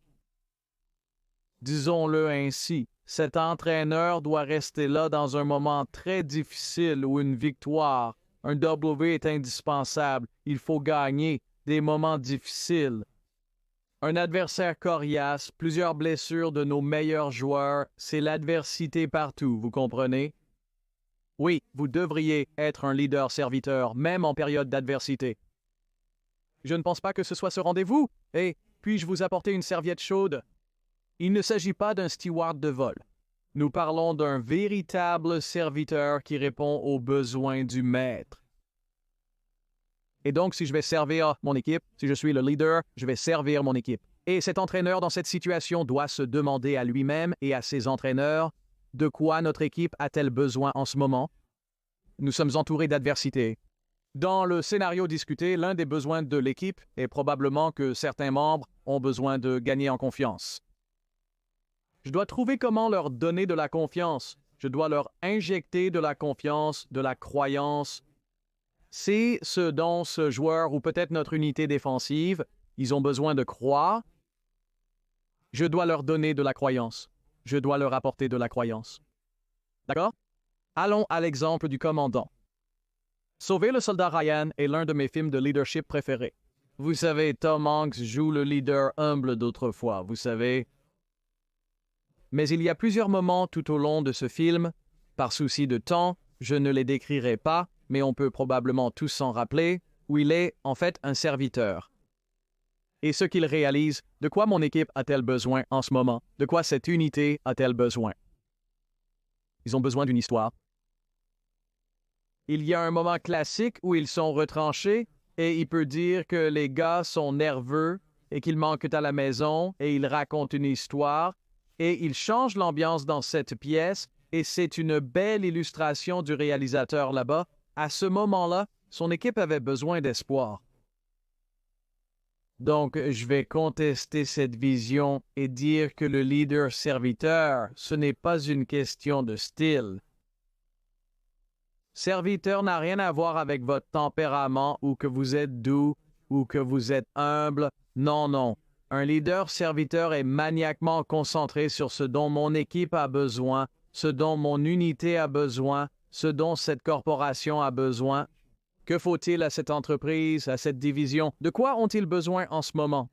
Disons-le ainsi. Cet entraîneur doit rester là dans un moment très difficile où une victoire, un W est indispensable. Il faut gagner des moments difficiles. Un adversaire coriace, plusieurs blessures de nos meilleurs joueurs, c'est l'adversité partout, vous comprenez? Oui, vous devriez être un leader serviteur, même en période d'adversité. Je ne pense pas que ce soit ce rendez-vous. Et puis-je vous apporter une serviette chaude? Il ne s'agit pas d'un steward de vol. Nous parlons d'un véritable serviteur qui répond aux besoins du maître. Et donc, si je vais servir mon équipe, si je suis le leader, je vais servir mon équipe. Et cet entraîneur dans cette situation doit se demander à lui-même et à ses entraîneurs, de quoi notre équipe a-t-elle besoin en ce moment? Nous sommes entourés d'adversité. Dans le scénario discuté, l'un des besoins de l'équipe est probablement que certains membres ont besoin de gagner en confiance. Je dois trouver comment leur donner de la confiance. Je dois leur injecter de la confiance, de la croyance. C'est ce dont ce joueur ou peut-être notre unité défensive, ils ont besoin de croire. Je dois leur donner de la croyance. Je dois leur apporter de la croyance. D'accord? Allons à l'exemple du commandant. Sauver le soldat Ryan est l'un de mes films de leadership préférés. Vous savez, Tom Hanks joue le leader humble d'autrefois, vous savez. Mais il y a plusieurs moments tout au long de ce film, par souci de temps, je ne les décrirai pas, mais on peut probablement tous s'en rappeler, où il est en fait un serviteur. Et ce qu'il réalise, de quoi mon équipe a-t-elle besoin en ce moment? De quoi cette unité a-t-elle besoin? Ils ont besoin d'une histoire. Il y a un moment classique où ils sont retranchés et il peut dire que les gars sont nerveux et qu'ils manquent à la maison et ils racontent une histoire et ils changent l'ambiance dans cette pièce et c'est une belle illustration du réalisateur là-bas. À ce moment-là, son équipe avait besoin d'espoir. Donc, je vais contester cette vision et dire que le leader-serviteur, ce n'est pas une question de style. Serviteur n'a rien à voir avec votre tempérament ou que vous êtes doux ou que vous êtes humble. Non, non. Un leader-serviteur est maniaquement concentré sur ce dont mon équipe a besoin, ce dont mon unité a besoin, ce dont cette corporation a besoin. Que faut-il à cette entreprise, à cette division? De quoi ont-ils besoin en ce moment?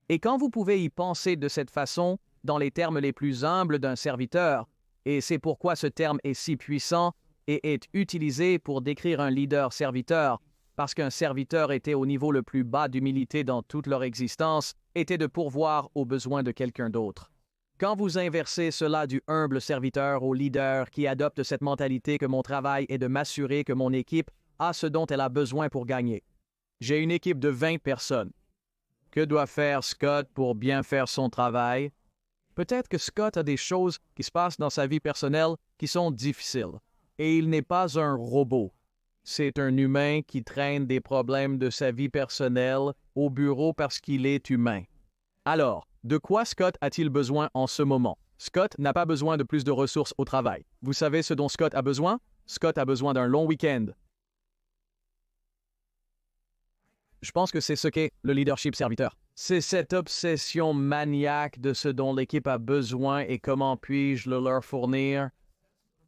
Et quand vous pouvez y penser de cette façon, dans les termes les plus humbles d'un serviteur, et c'est pourquoi ce terme est si puissant et est utilisé pour décrire un leader-serviteur, parce qu'un serviteur était au niveau le plus bas d'humilité dans toute leur existence, était de pourvoir aux besoins de quelqu'un d'autre. Quand vous inversez cela du humble serviteur au leader qui adopte cette mentalité que mon travail est de m'assurer que mon équipe a ce dont elle a besoin pour gagner. J'ai une équipe de 20 personnes. Que doit faire Scott pour bien faire son travail? Peut-être que Scott a des choses qui se passent dans sa vie personnelle qui sont difficiles. Et il n'est pas un robot. C'est un humain qui traîne des problèmes de sa vie personnelle au bureau parce qu'il est humain. Alors, de quoi Scott a-t-il besoin en ce moment? Scott n'a pas besoin de plus de ressources au travail. Vous savez ce dont Scott a besoin? Scott a besoin d'un long week-end. Je pense que c'est ce qu'est le leadership serviteur. C'est cette obsession maniaque de ce dont l'équipe a besoin et comment puis-je le leur fournir.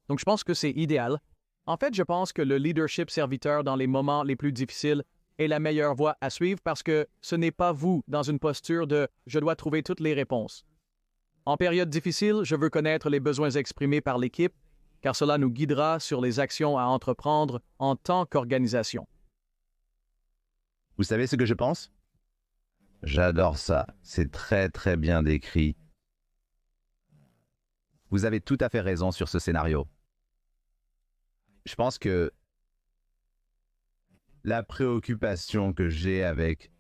Donc, je pense que c'est idéal. En fait, je pense que le leadership serviteur dans les moments les plus difficiles est la meilleure voie à suivre parce que ce n'est pas vous dans une posture de « je dois trouver toutes les réponses ». En période difficile, je veux connaître les besoins exprimés par l'équipe car cela nous guidera sur les actions à entreprendre en tant qu'organisation. Vous savez ce que je pense? J'adore ça. C'est très, très bien décrit. Vous avez tout à fait raison sur ce scénario. Je pense que la préoccupation que j'ai avec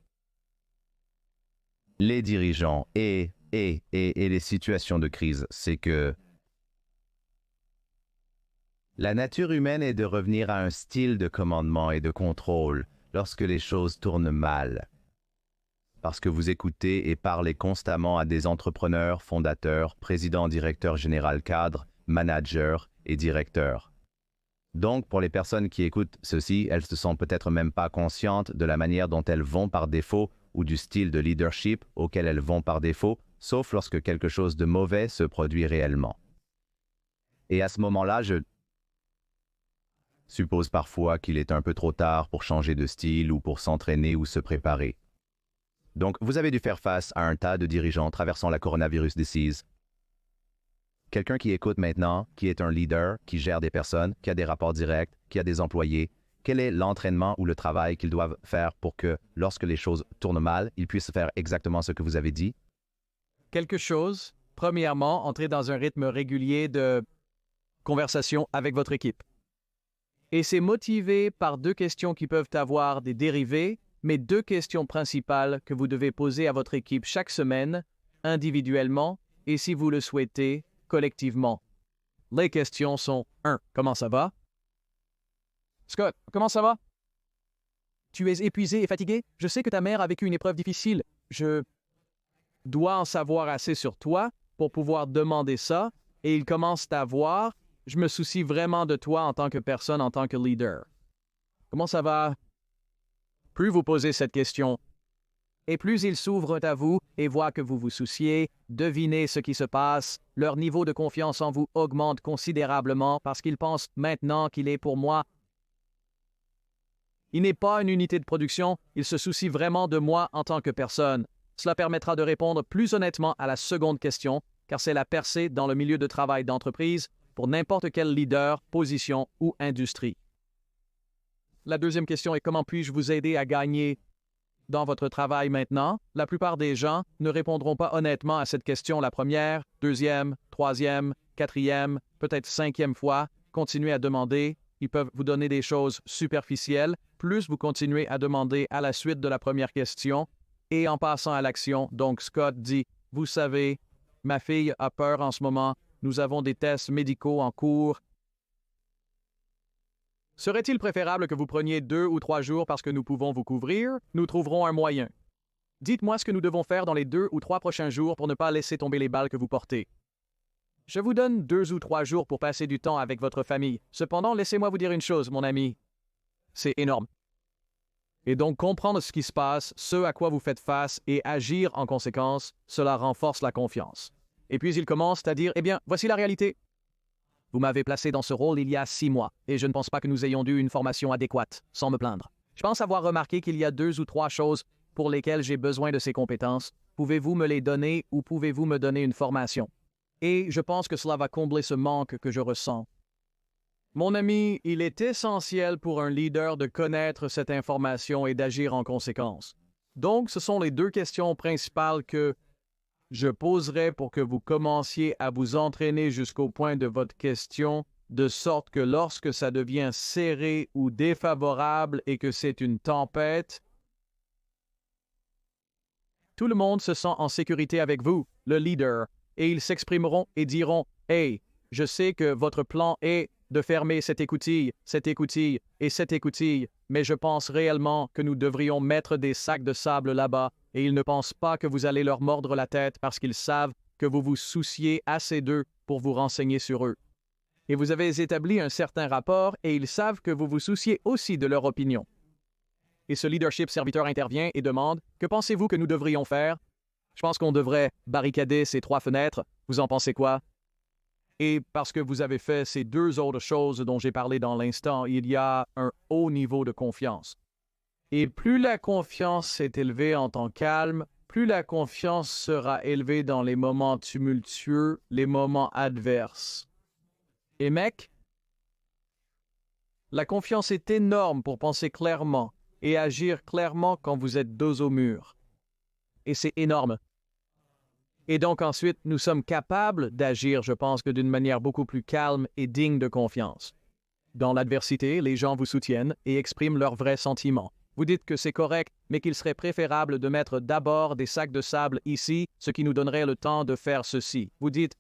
les dirigeants et les situations de crise, c'est que la nature humaine est de revenir à un style de commandement et de contrôle lorsque les choses tournent mal. Parce que vous écoutez et parlez constamment à des entrepreneurs, fondateurs, présidents, directeurs, général, cadres, managers et directeurs. Donc, pour les personnes qui écoutent ceci, elles ne se sont peut-être même pas conscientes de la manière dont elles vont par défaut ou du style de leadership auquel elles vont par défaut, sauf lorsque quelque chose de mauvais se produit réellement. Et à ce moment-là, je suppose parfois qu'il est un peu trop tard pour changer de style ou pour s'entraîner ou se préparer. Donc, vous avez dû faire face à un tas de dirigeants traversant la coronavirus disease. Quelqu'un qui écoute maintenant, qui est un leader, qui gère des personnes, qui a des rapports directs, qui a des employés, quel est l'entraînement ou le travail qu'ils doivent faire pour que, lorsque les choses tournent mal, ils puissent faire exactement ce que vous avez dit? Quelque chose. Premièrement, entrer dans un rythme régulier de conversation avec votre équipe. Et c'est motivé par deux questions qui peuvent avoir des dérivés, mais deux questions principales que vous devez poser à votre équipe chaque semaine, individuellement, et si vous le souhaitez, collectivement. Les questions sont 1. Comment ça va? Scott, comment ça va? Tu es épuisé et fatigué? Je sais que ta mère a vécu une épreuve difficile. Je dois en savoir assez sur toi pour pouvoir demander ça, et il commence à voir. Je me soucie vraiment de toi en tant que personne, en tant que leader. Comment ça va? Plus vous posez cette question, et plus ils s'ouvrent à vous et voient que vous vous souciez, devinez ce qui se passe, leur niveau de confiance en vous augmente considérablement parce qu'ils pensent maintenant qu'il est pour moi. Il n'est pas une unité de production, il se soucie vraiment de moi en tant que personne. Cela permettra de répondre plus honnêtement à la seconde question, car c'est la percée dans le milieu de travail d'entreprise pour n'importe quel leader, position ou industrie. La deuxième question est comment puis-je vous aider à gagner dans votre travail maintenant? La plupart des gens ne répondront pas honnêtement à cette question la première, deuxième, troisième, quatrième, peut-être cinquième fois. Continuez à demander. Ils peuvent vous donner des choses superficielles. Plus vous continuez à demander à la suite de la première question, et en passant à l'action. Donc Scott dit, vous savez, ma fille a peur en ce moment, nous avons des tests médicaux en cours. Serait-il préférable que vous preniez 2 ou 3 jours parce que nous pouvons vous couvrir? Nous trouverons un moyen. Dites-moi ce que nous devons faire dans les 2 ou 3 prochains jours pour ne pas laisser tomber les balles que vous portez. Je vous donne 2 ou 3 jours pour passer du temps avec votre famille. Cependant, laissez-moi vous dire une chose, mon ami. C'est énorme. Et donc, comprendre ce qui se passe, ce à quoi vous faites face et agir en conséquence, cela renforce la confiance. Et puis il commence à dire, eh bien, voici la réalité. Vous m'avez placé dans ce rôle il y a 6 mois, et je ne pense pas que nous ayons dû une formation adéquate, sans me plaindre. Je pense avoir remarqué qu'il y a 2 ou 3 choses pour lesquelles j'ai besoin de ces compétences. Pouvez-vous me les donner ou pouvez-vous me donner une formation? Et je pense que cela va combler ce manque que je ressens. Mon ami, il est essentiel pour un leader de connaître cette information et d'agir en conséquence. Donc, ce sont les 2 questions principales que je poserai pour que vous commenciez à vous entraîner jusqu'au point de votre question, de sorte que lorsque ça devient serré ou défavorable et que c'est une tempête, tout le monde se sent en sécurité avec vous, le leader, et ils s'exprimeront et diront « Hey, je sais que votre plan est de fermer cette écoutille et cette écoutille, mais je pense réellement que nous devrions mettre des sacs de sable là-bas, et ils ne pensent pas que vous allez leur mordre la tête parce qu'ils savent que vous vous souciez assez d'eux pour vous renseigner sur eux. Et vous avez établi un certain rapport et ils savent que vous vous souciez aussi de leur opinion. Et ce leadership serviteur intervient et demande « Que pensez-vous que nous devrions faire? Je pense qu'on devrait barricader ces 3 fenêtres. Vous en pensez quoi? » Et parce que vous avez fait ces 2 autres choses dont j'ai parlé dans l'instant, il y a un haut niveau de confiance. Et plus la confiance est élevée en temps calme, plus la confiance sera élevée dans les moments tumultueux, les moments adverses. Et mec, la confiance est énorme pour penser clairement et agir clairement quand vous êtes dos au mur. Et c'est énorme. Et donc ensuite, nous sommes capables d'agir, je pense, que d'une manière beaucoup plus calme et digne de confiance. Dans l'adversité, les gens vous soutiennent et expriment leurs vrais sentiments. Vous dites que c'est correct, mais qu'il serait préférable de mettre d'abord des sacs de sable ici, ce qui nous donnerait le temps de faire ceci. Vous dites,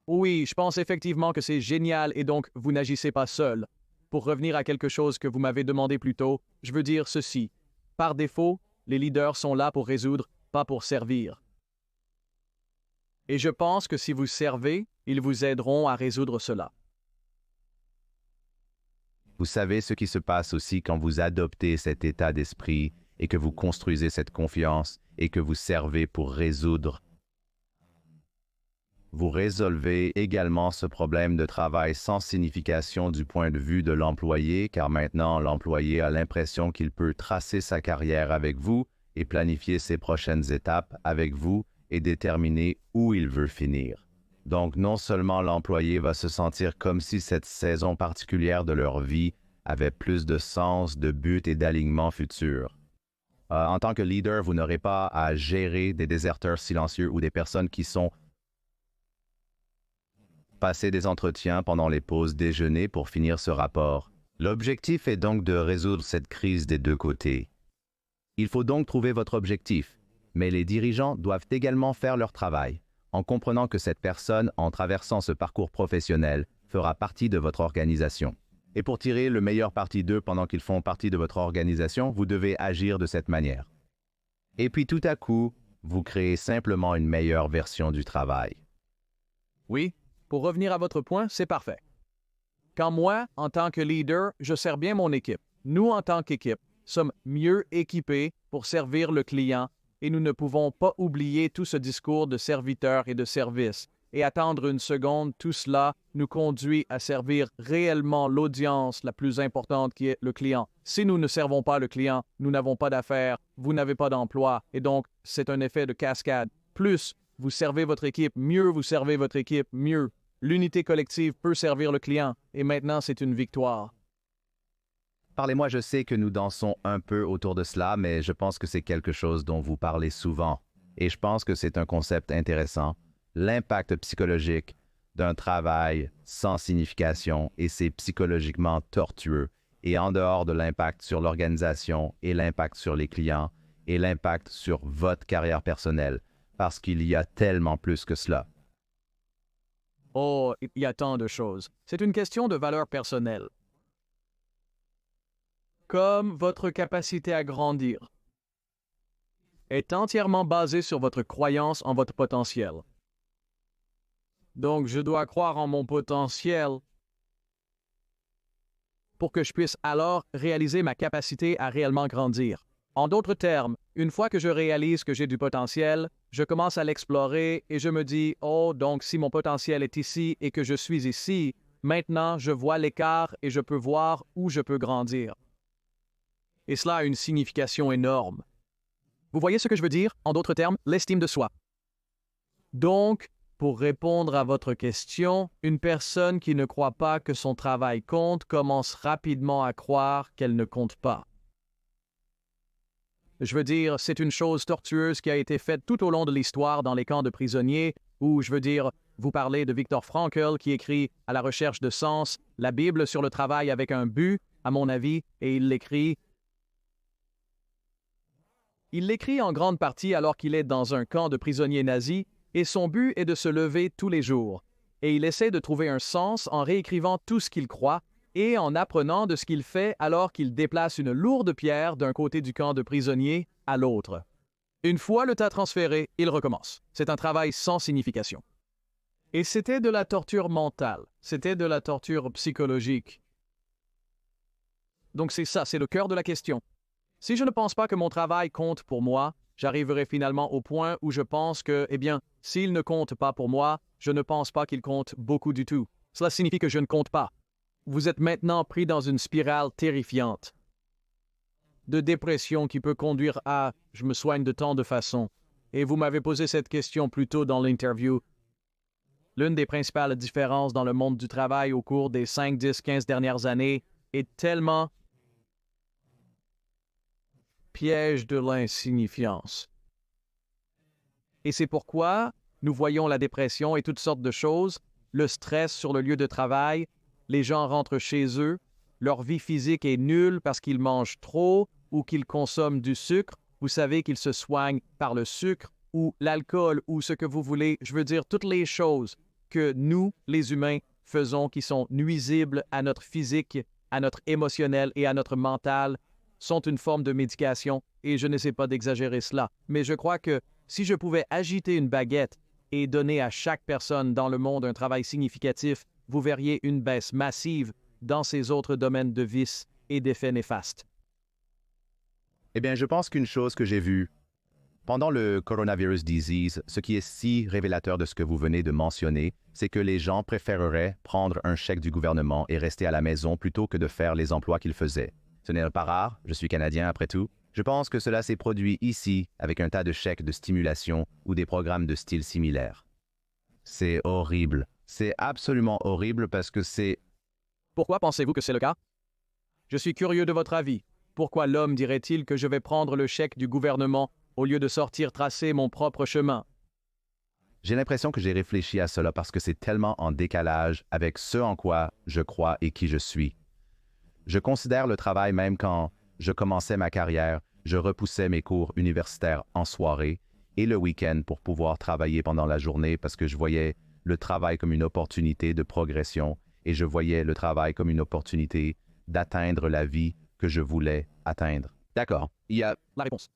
oui, je pense effectivement que c'est génial et donc vous n'agissez pas seul. Pour revenir à quelque chose que vous m'avez demandé plus tôt, je veux dire ceci. Par défaut, les leaders sont là pour résoudre, pas pour servir. Et je pense que si vous servez, ils vous aideront à résoudre cela. Vous savez ce qui se passe aussi quand vous adoptez cet état d'esprit et que vous construisez cette confiance et que vous servez pour résoudre. Vous résolvez également ce problème de travail sans signification du point de vue de l'employé, car maintenant l'employé a l'impression qu'il peut tracer sa carrière avec vous et planifier ses prochaines étapes avec vous et déterminer où il veut finir. Donc non seulement l'employé va se sentir comme si cette saison particulière de leur vie avait plus de sens, de but et d'alignement futur. En tant que leader, vous n'aurez pas à gérer des déserteurs silencieux ou des personnes qui sont passées des entretiens pendant les pauses déjeuner pour finir ce rapport. L'objectif est donc de résoudre cette crise des 2 côtés. Il faut donc trouver votre objectif, mais les dirigeants doivent également faire leur travail, en comprenant que cette personne, en traversant ce parcours professionnel, fera partie de votre organisation. Et pour tirer le meilleur parti d'eux pendant qu'ils font partie de votre organisation, vous devez agir de cette manière. Et puis tout à coup, vous créez simplement une meilleure version du travail. Oui, pour revenir à votre point, c'est parfait. Quand moi, en tant que leader, je sers bien mon équipe, nous, en tant qu'équipe, sommes mieux équipés pour servir le client et nous ne pouvons pas oublier tout ce discours de serviteur et de service. Et attendre une seconde, tout cela nous conduit à servir réellement l'audience la plus importante qui est le client. Si nous ne servons pas le client, nous n'avons pas d'affaires, vous n'avez pas d'emploi, et donc c'est un effet de cascade. Plus vous servez votre équipe, mieux vous servez votre équipe, mieux. L'unité collective peut servir le client, et maintenant c'est une victoire. Parlez-moi, je sais que nous dansons un peu autour de cela, mais je pense que c'est quelque chose dont vous parlez souvent. Et je pense que c'est un concept intéressant. L'impact psychologique d'un travail sans signification, et c'est psychologiquement tortueux. Et en dehors de l'impact sur l'organisation et l'impact sur les clients, et l'impact sur votre carrière personnelle, parce qu'il y a tellement plus que cela. Oh, il y a tant de choses. C'est une question de valeur personnelle. Comme votre capacité à grandir est entièrement basée sur votre croyance en votre potentiel. Donc, je dois croire en mon potentiel pour que je puisse alors réaliser ma capacité à réellement grandir. En d'autres termes, une fois que je réalise que j'ai du potentiel, je commence à l'explorer et je me dis « Oh, donc si mon potentiel est ici et que je suis ici, maintenant je vois l'écart et je peux voir où je peux grandir. » Et cela a une signification énorme. Vous voyez ce que je veux dire? En d'autres termes, l'estime de soi. Donc, pour répondre à votre question, une personne qui ne croit pas que son travail compte commence rapidement à croire qu'elle ne compte pas. Je veux dire, c'est une chose tortueuse qui a été faite tout au long de l'histoire dans les camps de prisonniers, où, je veux dire, vous parlez de Viktor Frankl qui écrit « À la recherche de sens », la Bible sur le travail avec un but, à mon avis, et il l'écrit. Il l'écrit en grande partie alors qu'il est dans un camp de prisonniers nazis, et son but est de se lever tous les jours. Et il essaie de trouver un sens en réécrivant tout ce qu'il croit et en apprenant de ce qu'il fait alors qu'il déplace une lourde pierre d'un côté du camp de prisonniers à l'autre. Une fois le tas transféré, il recommence. C'est un travail sans signification. Et c'était de la torture mentale, c'était de la torture psychologique. Donc c'est ça, c'est le cœur de la question. Si je ne pense pas que mon travail compte pour moi, j'arriverai finalement au point où je pense que, eh bien, s'il ne compte pas pour moi, je ne pense pas qu'il compte beaucoup du tout. Cela signifie que je ne compte pas. Vous êtes maintenant pris dans une spirale terrifiante de dépression qui peut conduire à « je me soigne de tant de façons ». Et vous m'avez posé cette question plus tôt dans l'interview. L'une des principales différences dans le monde du travail au cours des 5, 10, 15 dernières années est tellement piège de l'insignifiance. Et c'est pourquoi nous voyons la dépression et toutes sortes de choses, le stress sur le lieu de travail, les gens rentrent chez eux, leur vie physique est nulle parce qu'ils mangent trop ou qu'ils consomment du sucre. Vous savez qu'ils se soignent par le sucre ou l'alcool ou ce que vous voulez. Je veux dire, toutes les choses que nous, les humains, faisons qui sont nuisibles à notre physique, à notre émotionnel et à notre mental, sont une forme de médication, et je n'essaie pas d'exagérer cela. Mais je crois que si je pouvais agiter une baguette et donner à chaque personne dans le monde un travail significatif, vous verriez une baisse massive dans ces autres domaines de vices et d'effets néfastes. Eh bien, je pense qu'une chose que j'ai vue pendant le coronavirus disease, ce qui est si révélateur de ce que vous venez de mentionner, c'est que les gens préféreraient prendre un chèque du gouvernement et rester à la maison plutôt que de faire les emplois qu'ils faisaient. Ce n'est pas rare, je suis Canadien après tout. Je pense que cela s'est produit ici avec un tas de chèques de stimulation ou des programmes de style similaire. C'est horrible. C'est absolument horrible parce que c'est... Pourquoi pensez-vous que c'est le cas? Je suis curieux de votre avis. Pourquoi l'homme dirait-il que je vais prendre le chèque du gouvernement au lieu de sortir tracer mon propre chemin? J'ai l'impression que j'ai réfléchi à cela parce que c'est tellement en décalage avec ce en quoi je crois et qui je suis. Je considère le travail même quand je commençais ma carrière, je repoussais mes cours universitaires en soirée et le week-end pour pouvoir travailler pendant la journée parce que je voyais le travail comme une opportunité de progression et je voyais le travail comme une opportunité d'atteindre la vie que je voulais atteindre. D'accord. Il y a... La réponse.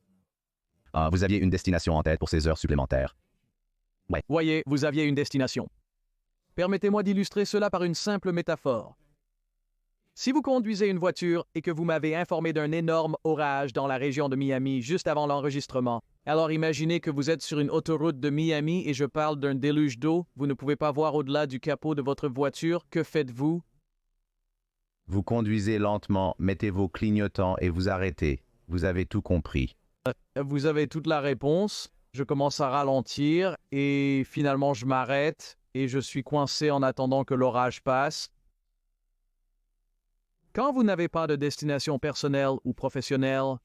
Vous aviez une destination en tête pour ces heures supplémentaires. Ouais. Voyez, vous aviez une destination. Permettez-moi d'illustrer cela par une simple métaphore. Si vous conduisez une voiture et que vous m'avez informé d'un énorme orage dans la région de Miami juste avant l'enregistrement, alors imaginez que vous êtes sur une autoroute de Miami et je parle d'un déluge d'eau, vous ne pouvez pas voir au-delà du capot de votre voiture, que faites-vous? Vous conduisez lentement, mettez vos clignotants et vous arrêtez. Vous avez tout compris. Vous avez toute la réponse. Je commence à ralentir et finalement je m'arrête et je suis coincé en attendant que l'orage passe. Quand vous n'avez pas de destination personnelle ou professionnelle,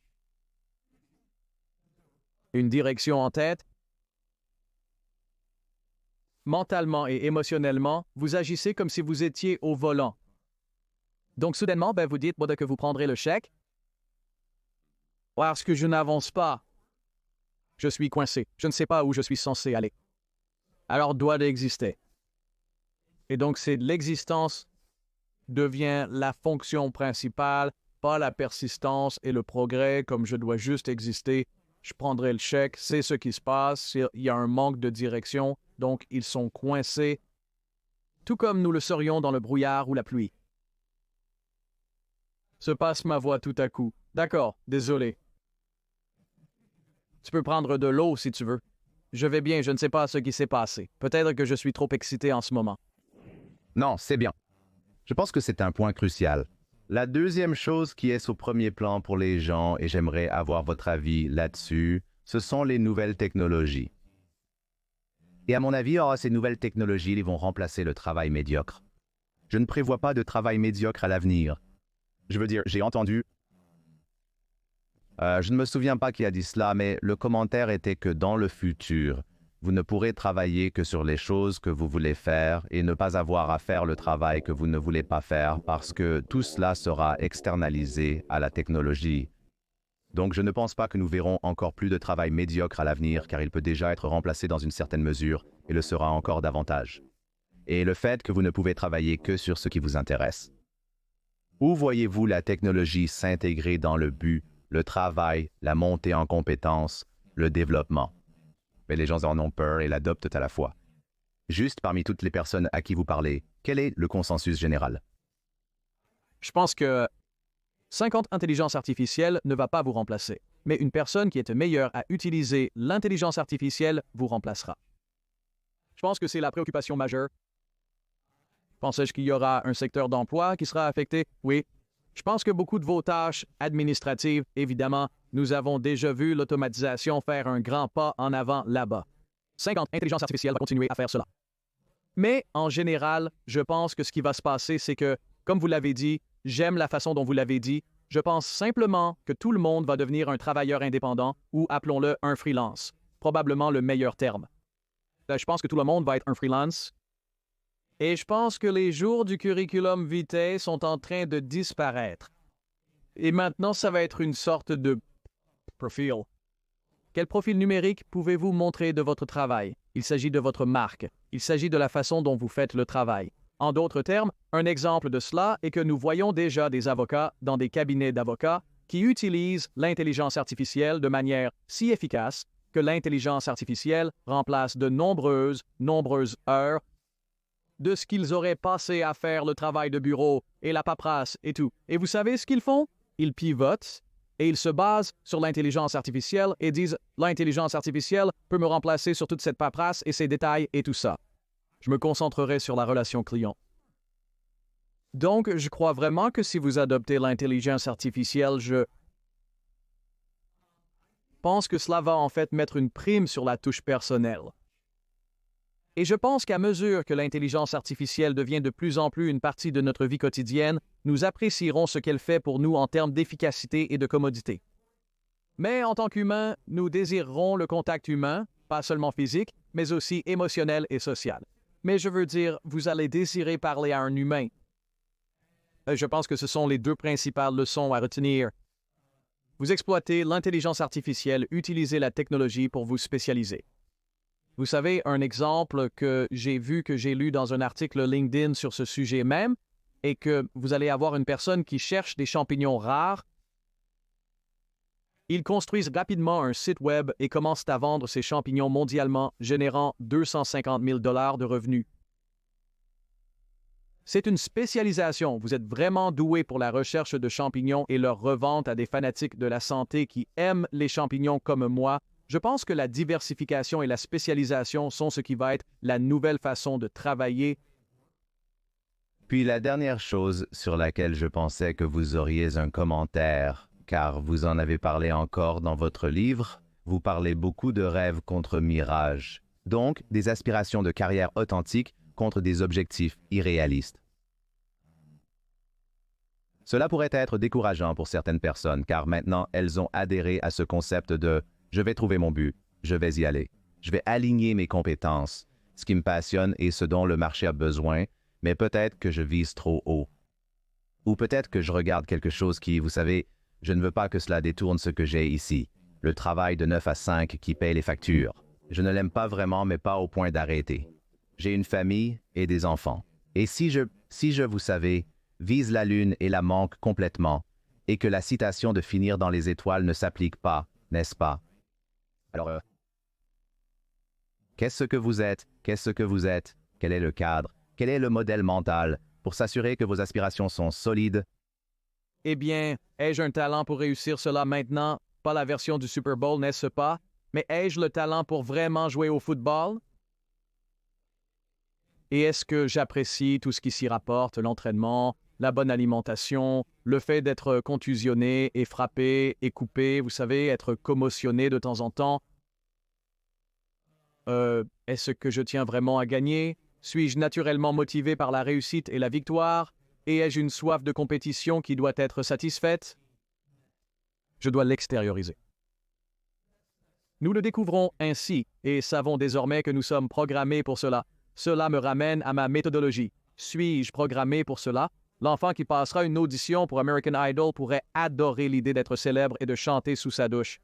une direction en tête, mentalement et émotionnellement, vous agissez comme si vous étiez au volant. Donc soudainement, vous dites que vous prendrez le chèque parce que je n'avance pas. Je suis coincé. Je ne sais pas où je suis censé aller. Alors doit exister. Et donc c'est l'existence devient la fonction principale, pas la persistance et le progrès comme je dois juste exister. Je prendrai le chèque, c'est ce qui se passe, il y a un manque de direction, donc ils sont coincés, tout comme nous le serions dans le brouillard ou la pluie. Se passe ma voix tout à coup. D'accord, désolé. Tu peux prendre de l'eau si tu veux. Je vais bien, je ne sais pas ce qui s'est passé. Peut-être que je suis trop excité en ce moment. Non, c'est bien. Je pense que c'est un point crucial. La deuxième chose qui est au premier plan pour les gens, et j'aimerais avoir votre avis là-dessus, ce sont les nouvelles technologies. Et à mon avis, ces nouvelles technologies ils vont remplacer le travail médiocre. Je ne prévois pas de travail médiocre à l'avenir. Je veux dire, j'ai entendu... je ne me souviens pas qui a dit cela, mais le commentaire était que dans le futur, vous ne pourrez travailler que sur les choses que vous voulez faire et ne pas avoir à faire le travail que vous ne voulez pas faire parce que tout cela sera externalisé à la technologie. Donc je ne pense pas que nous verrons encore plus de travail médiocre à l'avenir car il peut déjà être remplacé dans une certaine mesure et le sera encore davantage. Et le fait que vous ne pouvez travailler que sur ce qui vous intéresse. Où voyez-vous la technologie s'intégrer dans le but, le travail, la montée en compétences, le développement? Mais les gens en ont peur et l'adoptent à la fois. Juste parmi toutes les personnes à qui vous parlez, quel est le consensus général? Je pense que 50 intelligences artificielles ne va pas vous remplacer, mais une personne qui est meilleure à utiliser l'intelligence artificielle vous remplacera. Je pense que c'est la préoccupation majeure. Pensais-je qu'il y aura un secteur d'emploi qui sera affecté? Oui. Je pense que beaucoup de vos tâches administratives, évidemment, nous avons déjà vu l'automatisation faire un grand pas en avant là-bas. 50 intelligences artificielles vont continuer à faire cela. Mais en général, je pense que ce qui va se passer, c'est que, comme vous l'avez dit, j'aime la façon dont vous l'avez dit, je pense simplement que tout le monde va devenir un travailleur indépendant ou appelons-le un freelance, probablement le meilleur terme. Je pense que tout le monde va être un freelance. Et je pense que les jours du curriculum vitae sont en train de disparaître. Et maintenant, ça va être une sorte de profil. Quel profil numérique pouvez-vous montrer de votre travail? Il s'agit de votre marque. Il s'agit de la façon dont vous faites le travail. En d'autres termes, un exemple de cela est que nous voyons déjà des avocats dans des cabinets d'avocats qui utilisent l'intelligence artificielle de manière si efficace que l'intelligence artificielle remplace de nombreuses heures de ce qu'ils auraient passé à faire le travail de bureau et la paperasse et tout. Et vous savez ce qu'ils font? Ils pivotent et ils se basent sur l'intelligence artificielle et disent « L'intelligence artificielle peut me remplacer sur toute cette paperasse et ces détails et tout ça. Je me concentrerai sur la relation client. » Donc, je crois vraiment que si vous adoptez l'intelligence artificielle, je pense que cela va en fait mettre une prime sur la touche personnelle. Et je pense qu'à mesure que l'intelligence artificielle devient de plus en plus une partie de notre vie quotidienne, nous apprécierons ce qu'elle fait pour nous en termes d'efficacité et de commodité. Mais en tant qu'humains, nous désirerons le contact humain, pas seulement physique, mais aussi émotionnel et social. Mais je veux dire, vous allez désirer parler à un humain. Je pense que ce sont les deux principales leçons à retenir. Vous exploitez l'intelligence artificielle, utilisez la technologie pour vous spécialiser. Vous savez, un exemple que j'ai lu dans un article LinkedIn sur ce sujet même, est que vous allez avoir une personne qui cherche des champignons rares. Ils construisent rapidement un site web et commencent à vendre ces champignons mondialement, générant 250 000 $ de revenus. C'est une spécialisation. Vous êtes vraiment doué pour la recherche de champignons et leur revente à des fanatiques de la santé qui aiment les champignons comme moi. Je pense que la diversification et la spécialisation sont ce qui va être la nouvelle façon de travailler. Puis la dernière chose sur laquelle je pensais que vous auriez un commentaire, car vous en avez parlé encore dans votre livre, vous parlez beaucoup de rêves contre mirage, donc des aspirations de carrière authentiques contre des objectifs irréalistes. Cela pourrait être décourageant pour certaines personnes, car maintenant elles ont adhéré à ce concept de « je vais trouver mon but, je vais y aller, je vais aligner mes compétences, ce qui me passionne et ce dont le marché a besoin, mais peut-être que je vise trop haut. Ou peut-être que je regarde quelque chose qui, vous savez, je ne veux pas que cela détourne ce que j'ai ici. Le travail de 9 à 5 qui paye les factures. Je ne l'aime pas vraiment, mais pas au point d'arrêter. J'ai une famille et des enfants. Et si je, vous savez, vise la lune et la manque complètement, et que la citation de finir dans les étoiles ne s'applique pas, n'est-ce pas? Alors, qu'est-ce que vous êtes? Qu'est-ce que vous êtes? Quel est le cadre? Quel est le modèle mental pour s'assurer que vos aspirations sont solides? Eh bien, ai-je un talent pour réussir cela maintenant? Pas la version du Super Bowl, n'est-ce pas? Mais ai-je le talent pour vraiment jouer au football? Et est-ce que j'apprécie tout ce qui s'y rapporte, l'entraînement, la bonne alimentation, le fait d'être contusionné et frappé et coupé, vous savez, être commotionné de temps en temps? Est-ce que je tiens vraiment à gagner? Suis-je naturellement motivé par la réussite et la victoire? Et ai-je une soif de compétition qui doit être satisfaite? Je dois l'extérioriser. Nous le découvrons ainsi et savons désormais que nous sommes programmés pour cela. Cela me ramène à ma méthodologie. Suis-je programmé pour cela? L'enfant qui passera une audition pour American Idol pourrait adorer l'idée d'être célèbre et de chanter sous sa douche.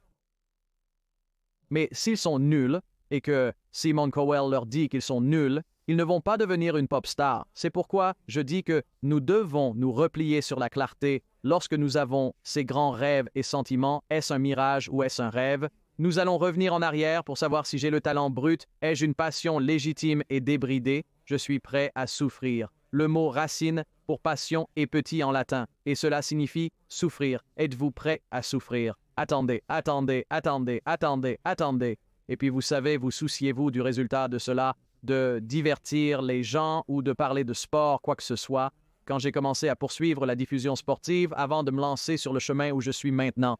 Mais s'ils sont nuls, et que Simon Cowell leur dit qu'ils sont nuls, ils ne vont pas devenir une pop star. C'est pourquoi je dis que nous devons nous replier sur la clarté lorsque nous avons ces grands rêves et sentiments. Est-ce un mirage ou est-ce un rêve? Nous allons revenir en arrière pour savoir si j'ai le talent brut. Ai-je une passion légitime et débridée? Je suis prêt à souffrir. Le mot racine pour passion est petit en latin, et cela signifie souffrir. Êtes-vous prêt à souffrir? Attendez, attendez, attendez, attendez, attendez. Et puis vous savez, vous souciez-vous du résultat de cela, de divertir les gens ou de parler de sport, quoi que ce soit, quand j'ai commencé à poursuivre la diffusion sportive avant de me lancer sur le chemin où je suis maintenant.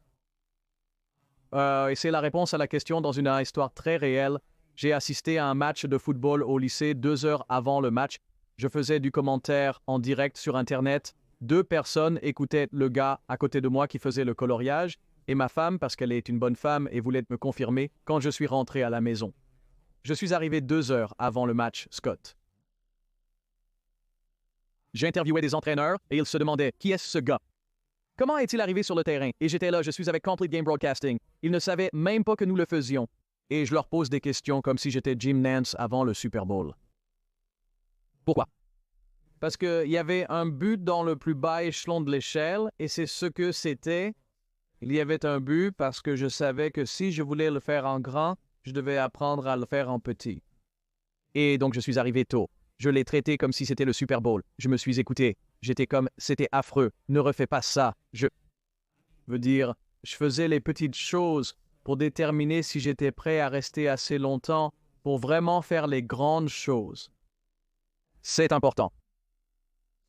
Et c'est la réponse à la question dans une histoire très réelle. J'ai assisté à un match de football au lycée 2 heures avant le match. Je faisais du commentaire en direct sur Internet. 2 personnes écoutaient le gars à côté de moi qui faisait le coloriage, et ma femme, parce qu'elle est une bonne femme et voulait me confirmer, quand je suis rentré à la maison. Je suis arrivé 2 heures avant le match, Scott. J'interviewais des entraîneurs et ils se demandaient « Qui est ce gars? Comment est-il arrivé sur le terrain? » Et j'étais là, je suis avec Complete Game Broadcasting. Ils ne savaient même pas que nous le faisions. Et je leur pose des questions comme si j'étais Jim Nantz avant le Super Bowl. Pourquoi? Parce qu'il y avait un but dans le plus bas échelon de l'échelle et c'est ce que c'était. Il y avait un but parce que je savais que si je voulais le faire en grand, je devais apprendre à le faire en petit. Et donc je suis arrivé tôt. Je l'ai traité comme si c'était le Super Bowl. Je me suis écouté. J'étais comme, c'était affreux. Ne refais pas ça. Je veux dire, je faisais les petites choses pour déterminer si j'étais prêt à rester assez longtemps pour vraiment faire les grandes choses. C'est important.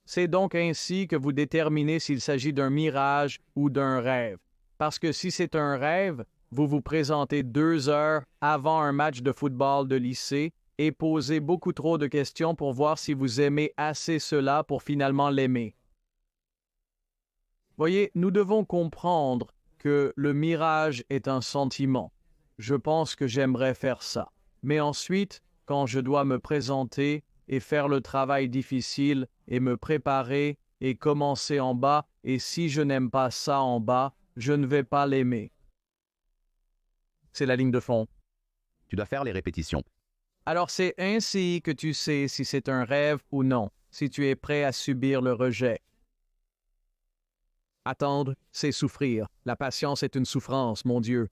C'est donc ainsi que vous déterminez s'il s'agit d'un mirage ou d'un rêve. Parce que si c'est un rêve, vous vous présentez 2 heures avant un match de football de lycée et posez beaucoup trop de questions pour voir si vous aimez assez cela pour finalement l'aimer. Voyez, nous devons comprendre que le mirage est un sentiment. Je pense que j'aimerais faire ça. Mais ensuite, quand je dois me présenter et faire le travail difficile et me préparer et commencer en bas, et si je n'aime pas ça en bas, je ne vais pas l'aimer. C'est la ligne de fond. Tu dois faire les répétitions. Alors c'est ainsi que tu sais si c'est un rêve ou non, si tu es prêt à subir le rejet. Attendre, c'est souffrir. La patience est une souffrance, mon Dieu.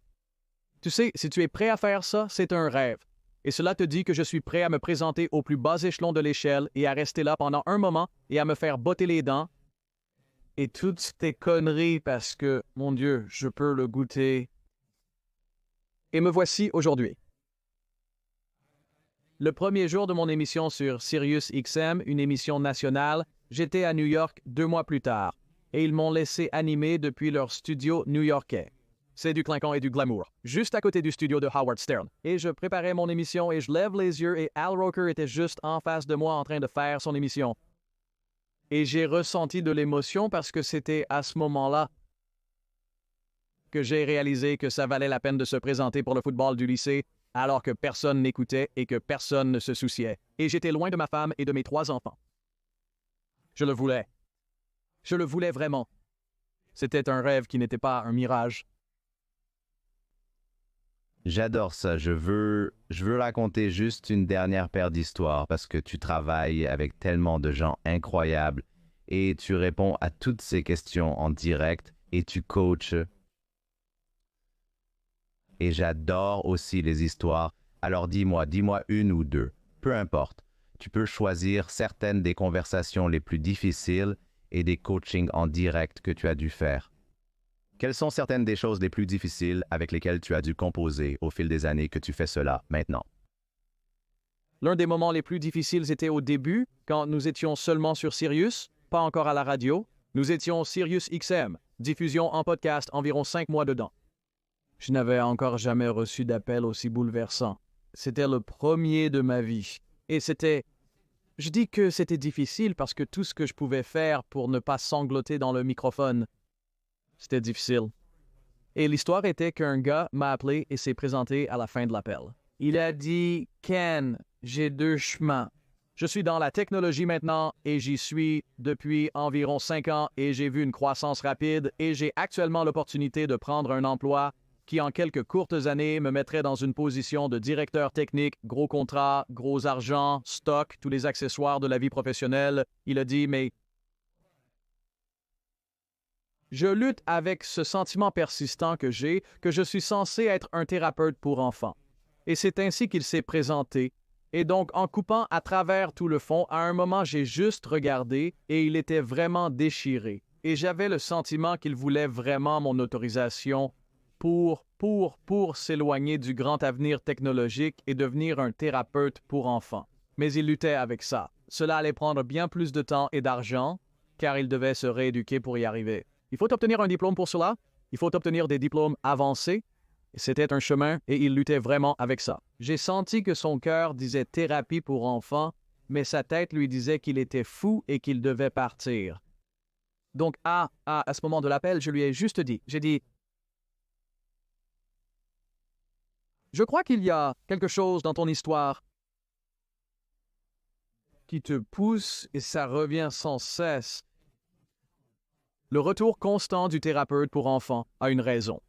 Tu sais, si tu es prêt à faire ça, c'est un rêve. Et cela te dit que je suis prêt à me présenter au plus bas échelon de l'échelle et à rester là pendant un moment et à me faire botter les dents. Et toutes tes conneries parce que, mon Dieu, je peux le goûter. Et me voici aujourd'hui. Le premier jour de mon émission sur Sirius XM, une émission nationale, j'étais à New York 2 mois plus tard, et ils m'ont laissé animer depuis leur studio new-yorkais. C'est du clinquant et du glamour, juste à côté du studio de Howard Stern. Et je préparais mon émission et je lève les yeux et Al Roker était juste en face de moi en train de faire son émission. Et j'ai ressenti de l'émotion parce que c'était à ce moment-là que j'ai réalisé que ça valait la peine de se présenter pour le football du lycée alors que personne n'écoutait et que personne ne se souciait. Et j'étais loin de ma femme et de mes 3 enfants. Je le voulais. Je le voulais vraiment. C'était un rêve qui n'était pas un mirage. J'adore ça. Je veux raconter juste une dernière paire d'histoires parce que tu travailles avec tellement de gens incroyables et tu réponds à toutes ces questions en direct et tu coaches. Et j'adore aussi les histoires. Alors dis-moi une ou deux, peu importe. Tu peux choisir certaines des conversations les plus difficiles et des coachings en direct que tu as dû faire. Quelles sont certaines des choses les plus difficiles avec lesquelles tu as dû composer au fil des années que tu fais cela maintenant? L'un des moments les plus difficiles était au début, quand nous étions seulement sur Sirius, pas encore à la radio. Nous étions Sirius XM, diffusion en podcast, environ 5 mois dedans. Je n'avais encore jamais reçu d'appel aussi bouleversant. C'était le premier de ma vie. Et je dis que c'était difficile parce que tout ce que je pouvais faire pour ne pas sangloter dans le microphone, c'était difficile. Et l'histoire était qu'un gars m'a appelé et s'est présenté à la fin de l'appel. Il a dit « Ken, j'ai 2 chemins. Je suis dans la technologie maintenant et j'y suis depuis environ 5 ans et j'ai vu une croissance rapide et j'ai actuellement l'opportunité de prendre un emploi qui en quelques courtes années me mettrait dans une position de directeur technique, gros contrat, gros argent, stock, tous les accessoires de la vie professionnelle. » Il a dit « Mais je lutte avec ce sentiment persistant que j'ai, que je suis censé être un thérapeute pour enfants. » Et c'est ainsi qu'il s'est présenté. Et donc, en coupant à travers tout le fond, à un moment, j'ai juste regardé et il était vraiment déchiré. Et j'avais le sentiment qu'il voulait vraiment mon autorisation pour s'éloigner du grand avenir technologique et devenir un thérapeute pour enfants. Mais il luttait avec ça. Cela allait prendre bien plus de temps et d'argent, car il devait se rééduquer pour y arriver. Il faut obtenir un diplôme pour cela. Il faut obtenir des diplômes avancés. C'était un chemin et il luttait vraiment avec ça. J'ai senti que son cœur disait thérapie pour enfants, mais sa tête lui disait qu'il était fou et qu'il devait partir. Donc, à ce moment de l'appel, je lui ai juste dit, j'ai dit, je crois qu'il y a quelque chose dans ton histoire qui te pousse et ça revient sans cesse. Le retour constant du thérapeute pour enfants a une raison.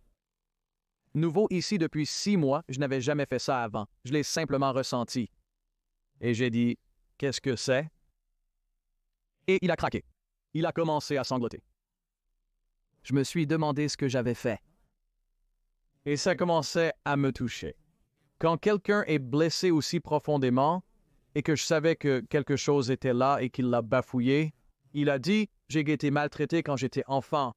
Nouveau ici depuis 6 mois, je n'avais jamais fait ça avant. Je l'ai simplement ressenti. Et j'ai dit, qu'est-ce que c'est? Et il a craqué. Il a commencé à sangloter. Je me suis demandé ce que j'avais fait. Et ça commençait à me toucher. Quand quelqu'un est blessé aussi profondément et que je savais que quelque chose était là et qu'il l'a bafouillé, il a dit, j'ai été maltraité quand j'étais enfant.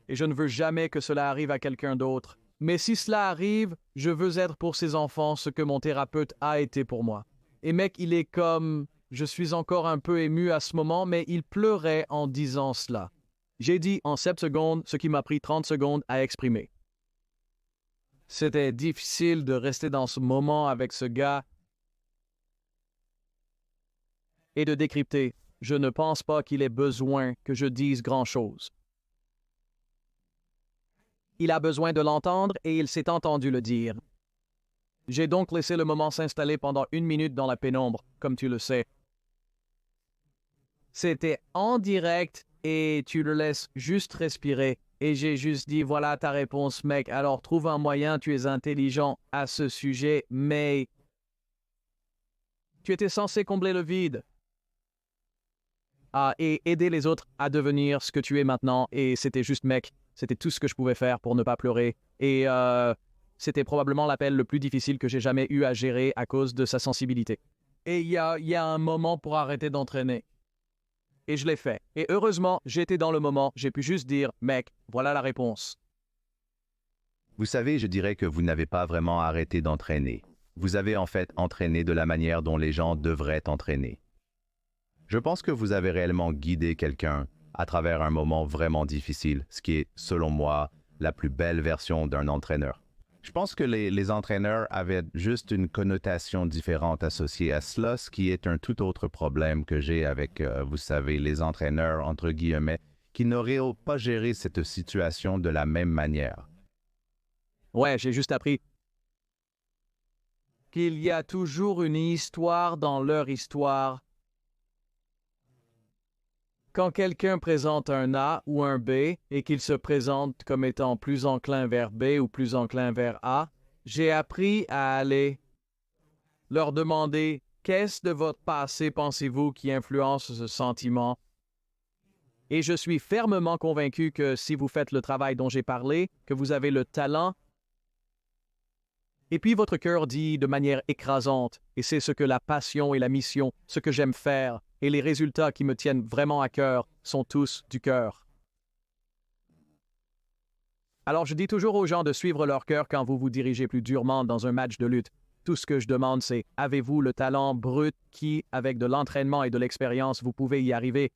Et je ne veux jamais que cela arrive à quelqu'un d'autre. Mais si cela arrive, je veux être pour ces enfants ce que mon thérapeute a été pour moi. Et mec, il est comme... Je suis encore un peu ému à ce moment, mais il pleurait en disant cela. J'ai dit en 7 secondes ce qui m'a pris 30 secondes à exprimer. C'était difficile de rester dans ce moment avec ce gars et de décrypter. Je ne pense pas qu'il ait besoin que je dise grand-chose. Il a besoin de l'entendre et il s'est entendu le dire. J'ai donc laissé le moment s'installer pendant 1 minute dans la pénombre, comme tu le sais. C'était en direct et tu le laisses juste respirer. Et j'ai juste dit, voilà ta réponse, mec. Alors trouve un moyen, tu es intelligent à ce sujet, mais tu étais censé combler le vide. Et aider les autres à devenir ce que tu es maintenant. Et c'était juste, mec, c'était tout ce que je pouvais faire pour ne pas pleurer. Et c'était probablement l'appel le plus difficile que j'ai jamais eu à gérer à cause de sa sensibilité. Et il y a un moment pour arrêter d'entraîner. Et je l'ai fait. Et heureusement, j'étais dans le moment. J'ai pu juste dire, mec, voilà la réponse. Vous savez, je dirais que vous n'avez pas vraiment arrêté d'entraîner. Vous avez en fait entraîné de la manière dont les gens devraient entraîner. Je pense que vous avez réellement guidé quelqu'un à travers un moment vraiment difficile, ce qui est, selon moi, la plus belle version d'un entraîneur. Je pense que les entraîneurs avaient juste une connotation différente associée à cela, ce qui est un tout autre problème que j'ai avec, vous savez, les entraîneurs, entre guillemets, qui n'auraient pas géré cette situation de la même manière. Ouais, j'ai juste appris qu'il y a toujours une histoire dans leur histoire. Quand quelqu'un présente un A ou un B et qu'il se présente comme étant plus enclin vers B ou plus enclin vers A, j'ai appris à aller leur demander « Qu'est-ce de votre passé pensez-vous qui influence ce sentiment ?» Et je suis fermement convaincu que si vous faites le travail dont j'ai parlé, que vous avez le talent. Et puis votre cœur dit de manière écrasante, et c'est ce que la passion et la mission, ce que j'aime faire, et les résultats qui me tiennent vraiment à cœur, sont tous du cœur. Alors je dis toujours aux gens de suivre leur cœur quand vous vous dirigez plus durement dans un match de lutte. Tout ce que je demande, c'est avez-vous le talent brut qui, avec de l'entraînement et de l'expérience, vous pouvez y arriver?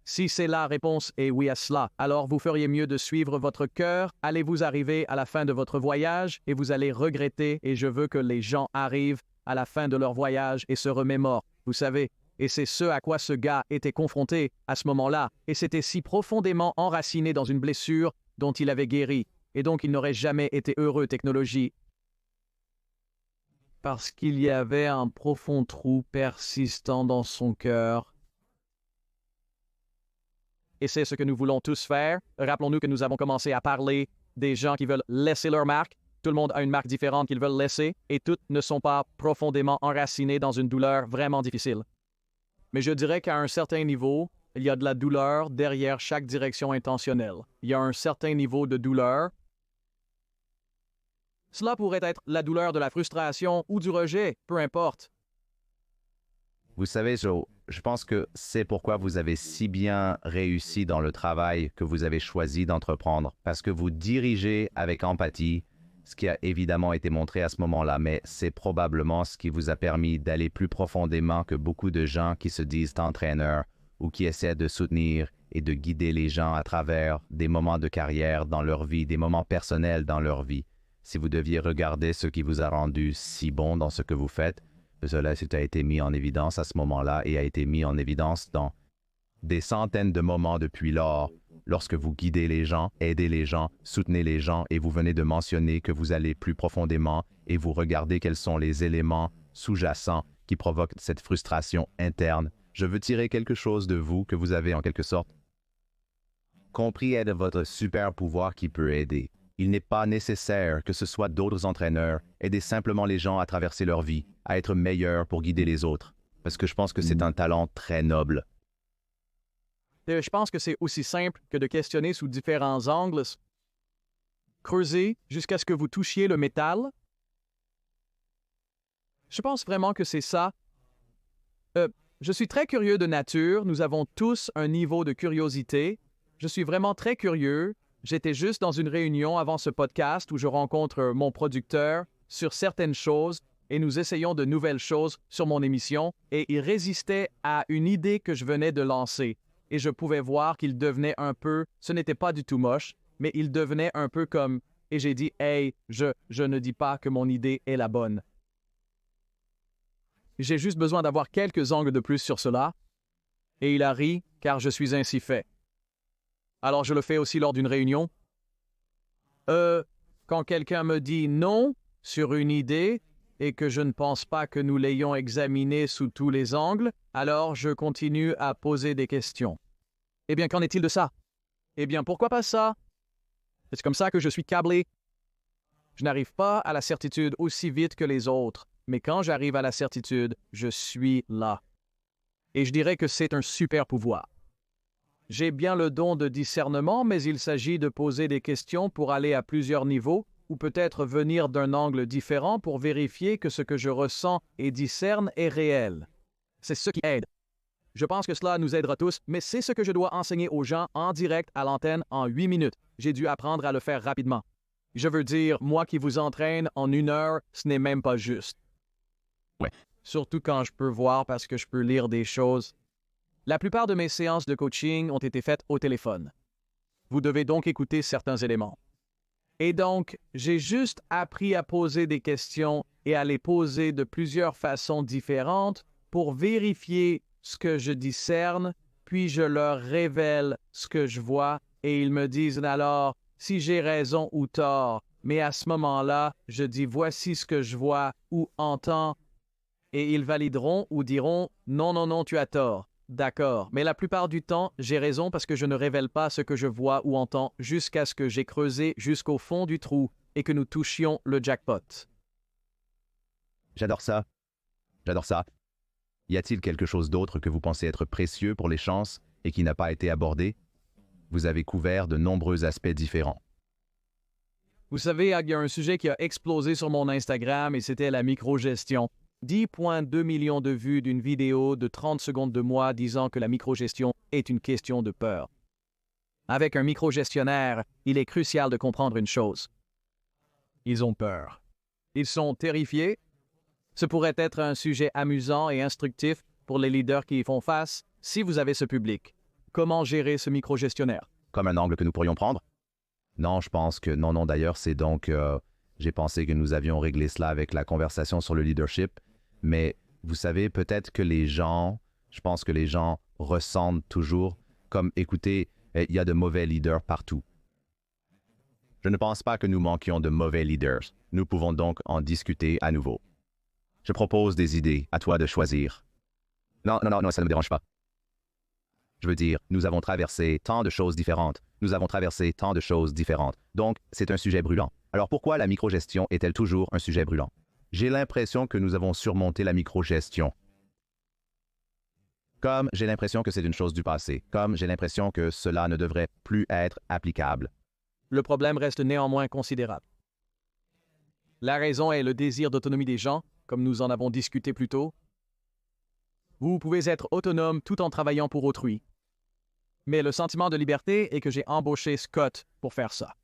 Si c'est la réponse est oui à cela, alors vous feriez mieux de suivre votre cœur. Allez-vous arriver à la fin de votre voyage et vous allez regretter, et je veux que les gens arrivent à la fin de leur voyage et se remémorent, vous savez. Et c'est ce à quoi ce gars était confronté à ce moment-là, et c'était si profondément enraciné dans une blessure dont il avait guéri, et donc il n'aurait jamais été heureux technologie. Parce qu'il y avait un profond trou persistant dans son cœur. Et c'est ce que nous voulons tous faire. Rappelons-nous que nous avons commencé à parler des gens qui veulent laisser leur marque. Tout le monde a une marque différente qu'ils veulent laisser, et toutes ne sont pas profondément enracinées dans une douleur vraiment difficile. Mais je dirais qu'à un certain niveau, il y a de la douleur derrière chaque direction intentionnelle. Il y a un certain niveau de douleur. Cela pourrait être la douleur de la frustration ou du rejet, peu importe. Vous savez, Joe, je pense que c'est pourquoi vous avez si bien réussi dans le travail que vous avez choisi d'entreprendre, parce que vous dirigez avec empathie, ce qui a évidemment été montré à ce moment-là, mais c'est probablement ce qui vous a permis d'aller plus profondément que beaucoup de gens qui se disent entraîneurs ou qui essaient de soutenir et de guider les gens à travers des moments de carrière dans leur vie, des moments personnels dans leur vie. Si vous deviez regarder ce qui vous a rendu si bon dans ce que vous faites, cela a été mis en évidence à ce moment-là et a été mis en évidence dans des centaines de moments depuis lors, lorsque vous guidez les gens, aidez les gens, soutenez les gens et vous venez de mentionner que vous allez plus profondément et vous regardez quels sont les éléments sous-jacents qui provoquent cette frustration interne. Je veux tirer quelque chose de vous que vous avez en quelque sorte compris être votre super pouvoir qui peut aider. Il n'est pas nécessaire que ce soit d'autres entraîneurs. Aidez simplement les gens à traverser leur vie, à être meilleurs pour guider les autres. Parce que je pense que c'est un talent très noble. Je pense que c'est aussi simple que de questionner sous différents angles. Creusez jusqu'à ce que vous touchiez le métal. Je pense vraiment que c'est ça. Je suis très curieux de nature. Nous avons tous un niveau de curiosité. Je suis vraiment très curieux. J'étais juste dans une réunion avant ce podcast où je rencontre mon producteur sur certaines choses et nous essayons de nouvelles choses sur mon émission et il résistait à une idée que je venais de lancer. Et je pouvais voir qu'il devenait un peu, ce n'était pas du tout moche, mais il devenait un peu comme, et j'ai dit, « Hey, je ne dis pas que mon idée est la bonne. » J'ai juste besoin d'avoir quelques angles de plus sur cela. Et il a ri, car je suis ainsi fait. Alors je le fais aussi lors d'une réunion. Quand quelqu'un me dit non sur une idée et que je ne pense pas que nous l'ayons examinée sous tous les angles, alors je continue à poser des questions. Eh bien, qu'en est-il de ça? Eh bien, pourquoi pas ça? C'est comme ça que je suis câblé. Je n'arrive pas à la certitude aussi vite que les autres, mais quand j'arrive à la certitude, je suis là. Et je dirais que c'est un super pouvoir. J'ai bien le don de discernement, mais il s'agit de poser des questions pour aller à plusieurs niveaux ou peut-être venir d'un angle différent pour vérifier que ce que je ressens et discerne est réel. C'est ce qui aide. Je pense que cela nous aidera tous, mais c'est ce que je dois enseigner aux gens en direct à l'antenne en 8 minutes. J'ai dû apprendre à le faire rapidement. Je veux dire, moi qui vous entraîne en 1 heure, ce n'est même pas juste. Ouais. Surtout quand je peux voir parce que je peux lire des choses. La plupart de mes séances de coaching ont été faites au téléphone. Vous devez donc écouter certains éléments. Et donc, j'ai juste appris à poser des questions et à les poser de plusieurs façons différentes pour vérifier ce que je discerne, puis je leur révèle ce que je vois et ils me disent alors si j'ai raison ou tort. Mais à ce moment-là, je dis voici ce que je vois ou entends et ils valideront ou diront non, non, non, tu as tort. D'accord, mais la plupart du temps, j'ai raison parce que je ne révèle pas ce que je vois ou entends jusqu'à ce que j'ai creusé jusqu'au fond du trou et que nous touchions le jackpot. J'adore ça. J'adore ça. Y a-t-il quelque chose d'autre que vous pensez être précieux pour les chances et qui n'a pas été abordé? Vous avez couvert de nombreux aspects différents. Vous savez, il y a un sujet qui a explosé sur mon Instagram et c'était la microgestion. 10,2 millions de vues d'une vidéo de 30 secondes de moi disant que la microgestion est une question de peur. Avec un microgestionnaire, il est crucial de comprendre une chose. Ils ont peur. Ils sont terrifiés. Ce pourrait être un sujet amusant et instructif pour les leaders qui y font face si vous avez ce public. Comment gérer ce microgestionnaire? Comme un angle que nous pourrions prendre? Non, je pense que non, d'ailleurs, c'est donc... j'ai pensé que nous avions réglé cela avec la conversation sur le leadership, mais vous savez, peut-être que je pense que les gens ressentent toujours comme, écoutez, il y a de mauvais leaders partout. Je ne pense pas que nous manquions de mauvais leaders. Nous pouvons donc en discuter à nouveau. Je propose des idées, à toi de choisir. Non, ça ne me dérange pas. Je veux dire, nous avons traversé tant de choses différentes. Donc, c'est un sujet brûlant. Alors pourquoi la microgestion est-elle toujours un sujet brûlant? J'ai l'impression que nous avons surmonté la microgestion. Comme j'ai l'impression que c'est une chose du passé. Comme j'ai l'impression que cela ne devrait plus être applicable. Le problème reste néanmoins considérable. La raison est le désir d'autonomie des gens, comme nous en avons discuté plus tôt. Vous pouvez être autonome tout en travaillant pour autrui. Mais le sentiment de liberté est que j'ai embauché Scott pour faire ça.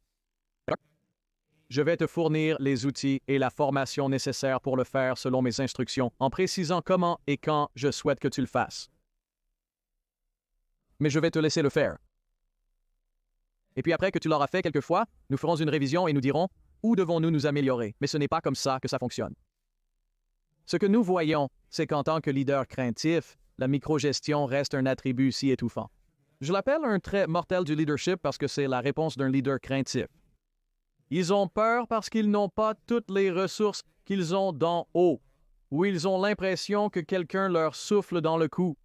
Je vais te fournir les outils et la formation nécessaires pour le faire selon mes instructions, en précisant comment et quand je souhaite que tu le fasses. Mais je vais te laisser le faire. Et puis après que tu l'auras fait quelques fois, nous ferons une révision et nous dirons où devons-nous nous améliorer. Mais ce n'est pas comme ça que ça fonctionne. Ce que nous voyons, c'est qu'en tant que leader craintif, la microgestion reste un attribut si étouffant. Je l'appelle un trait mortel du leadership parce que c'est la réponse d'un leader craintif. Ils ont peur parce qu'ils n'ont pas toutes les ressources qu'ils ont d'en haut, ou ils ont l'impression que quelqu'un leur souffle dans le cou,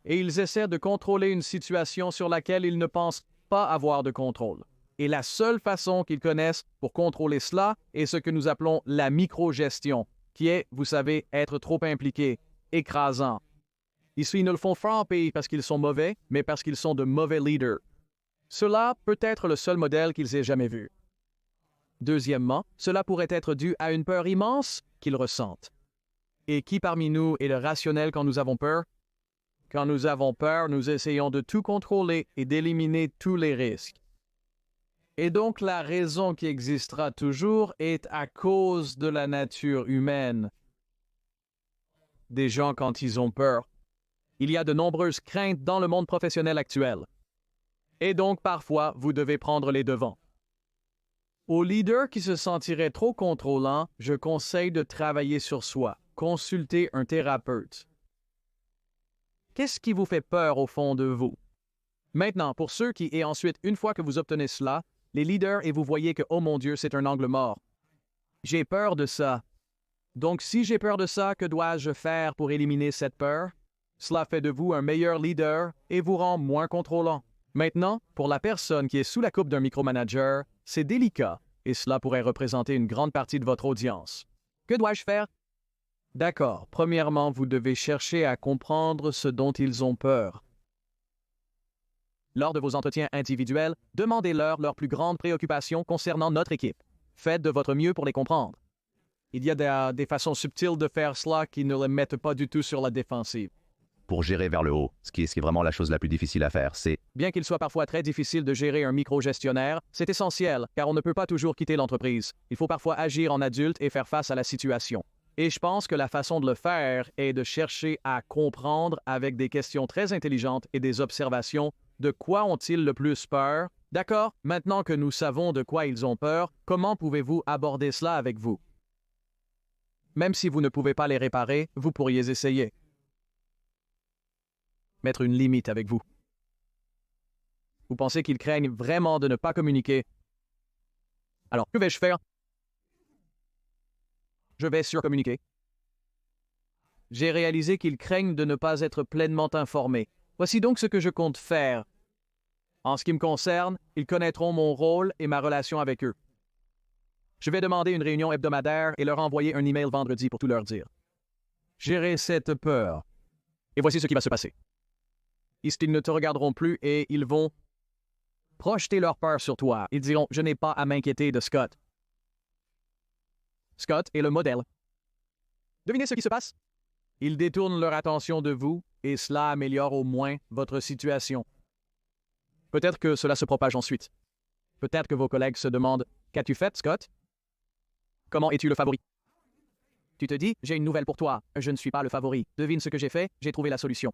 et ils essaient de contrôler une situation sur laquelle ils ne pensent pas avoir de contrôle. Et la seule façon qu'ils connaissent pour contrôler cela est ce que nous appelons la microgestion, qui est, vous savez, être trop impliqué, écrasant. Ici, ils ne le font frapper parce qu'ils sont mauvais, mais parce qu'ils sont de mauvais leaders. Cela peut être le seul modèle qu'ils aient jamais vu. Deuxièmement, cela pourrait être dû à une peur immense qu'ils ressentent. Et qui parmi nous est le rationnel quand nous avons peur? Quand nous avons peur, nous essayons de tout contrôler et d'éliminer tous les risques. Et donc la raison qui existera toujours est à cause de la nature humaine. Des gens quand ils ont peur. Il y a de nombreuses craintes dans le monde professionnel actuel. Et donc parfois, vous devez prendre les devants. Aux leaders qui se sentiraient trop contrôlants, je conseille de travailler sur soi, consulter un thérapeute. Qu'est-ce qui vous fait peur au fond de vous? Maintenant, pour ceux qui, et ensuite, une fois que vous obtenez cela, les leaders et vous voyez que, oh mon Dieu, c'est un angle mort. J'ai peur de ça. Donc, si j'ai peur de ça, que dois-je faire pour éliminer cette peur? Cela fait de vous un meilleur leader et vous rend moins contrôlant. Maintenant, pour la personne qui est sous la coupe d'un micromanager, c'est délicat et cela pourrait représenter une grande partie de votre audience. Que dois-je faire? D'accord. Premièrement, vous devez chercher à comprendre ce dont ils ont peur. Lors de vos entretiens individuels, demandez-leur leurs plus grandes préoccupations concernant notre équipe. Faites de votre mieux pour les comprendre. Il y a des façons subtiles de faire cela qui ne les mettent pas du tout sur la défensive. Pour gérer vers le haut, ce qui est vraiment la chose la plus difficile à faire, c'est... Bien qu'il soit parfois très difficile de gérer un microgestionnaire, c'est essentiel, car on ne peut pas toujours quitter l'entreprise. Il faut parfois agir en adulte et faire face à la situation. Et je pense que la façon de le faire est de chercher à comprendre avec des questions très intelligentes et des observations de quoi ont-ils le plus peur. D'accord, maintenant que nous savons de quoi ils ont peur, comment pouvez-vous aborder cela avec vous? Même si vous ne pouvez pas les réparer, vous pourriez essayer. Mettre une limite avec vous. Vous pensez qu'ils craignent vraiment de ne pas communiquer. Alors, que vais-je faire? Je vais surcommuniquer. J'ai réalisé qu'ils craignent de ne pas être pleinement informés. Voici donc ce que je compte faire. En ce qui me concerne, ils connaîtront mon rôle et ma relation avec eux. Je vais demander une réunion hebdomadaire et leur envoyer un email vendredi pour tout leur dire. Gérer cette peur. Et voici ce qui va se passer. Ils ne te regarderont plus et ils vont projeter leur peur sur toi. Ils diront « Je n'ai pas à m'inquiéter de Scott. » Scott est le modèle. Devinez ce qui se passe? Ils détournent leur attention de vous et cela améliore au moins votre situation. Peut-être que cela se propage ensuite. Peut-être que vos collègues se demandent « Qu'as-tu fait, Scott? Comment es-tu le favori? » Tu te dis « J'ai une nouvelle pour toi. Je ne suis pas le favori. Devine ce que j'ai fait. J'ai trouvé la solution. »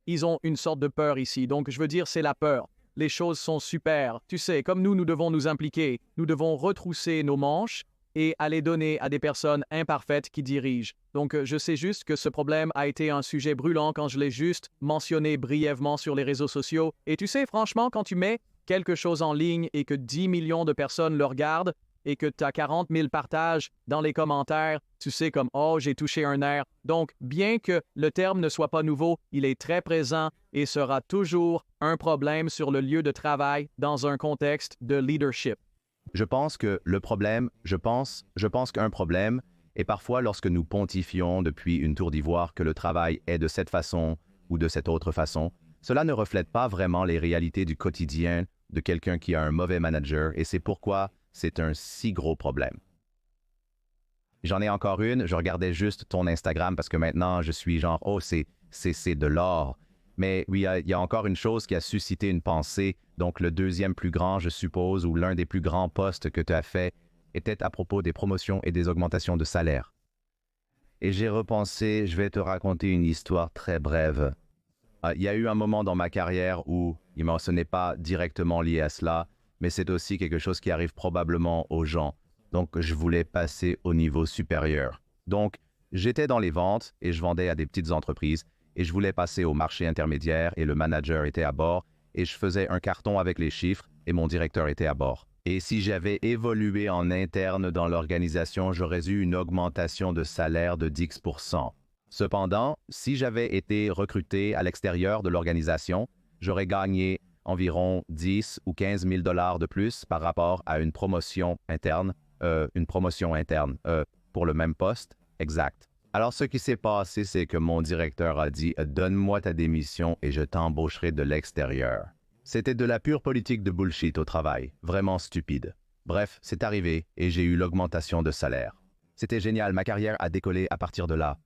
Ils ont une sorte de peur ici. Donc, je veux dire, c'est la peur. Les choses sont super. Tu sais, comme nous devons nous impliquer. Nous devons retrousser nos manches et aller donner à des personnes imparfaites qui dirigent. Donc, je sais juste que ce problème a été un sujet brûlant quand je l'ai juste mentionné brièvement sur les réseaux sociaux. Et tu sais, franchement, quand tu mets quelque chose en ligne et que 10 millions de personnes le regardent et que tu as 40 000 partages dans les commentaires, tu sais comme « Oh, j'ai touché un nerf ». Donc, bien que le terme ne soit pas nouveau, il est très présent et sera toujours un problème sur le lieu de travail dans un contexte de leadership. Je pense que le problème, je pense qu'un problème est parfois lorsque nous pontifions depuis une tour d'ivoire que le travail est de cette façon ou de cette autre façon, cela ne reflète pas vraiment les réalités du quotidien de quelqu'un qui a un mauvais manager et c'est pourquoi c'est un si gros problème. J'en ai encore une, je regardais juste ton Instagram parce que maintenant je suis genre « Oh, c'est de l'or ». Mais oui, il y a encore une chose qui a suscité une pensée. Donc, le deuxième plus grand, je suppose, ou l'un des plus grands postes que tu as fait, était à propos des promotions et des augmentations de salaire. Et j'ai repensé, je vais te raconter une histoire très brève. Il y a eu un moment dans ma carrière où, ce n'est pas directement lié à cela, mais c'est aussi quelque chose qui arrive probablement aux gens. Donc, je voulais passer au niveau supérieur. Donc, j'étais dans les ventes et je vendais à des petites entreprises. Et je voulais passer au marché intermédiaire et le manager était à bord et je faisais un carton avec les chiffres et mon directeur était à bord. Et si j'avais évolué en interne dans l'organisation, j'aurais eu une augmentation de salaire de 10%. Cependant, si j'avais été recruté à l'extérieur de l'organisation, j'aurais gagné environ 10 ou 15 000 $ de plus par rapport à une promotion interne pour le même poste exact. Alors, ce qui s'est passé, c'est que mon directeur a dit « Donne-moi ta démission et je t'embaucherai de l'extérieur ». C'était de la pure politique de bullshit au travail, vraiment stupide. Bref, c'est arrivé et j'ai eu l'augmentation de salaire. C'était génial, ma carrière a décollé à partir de là.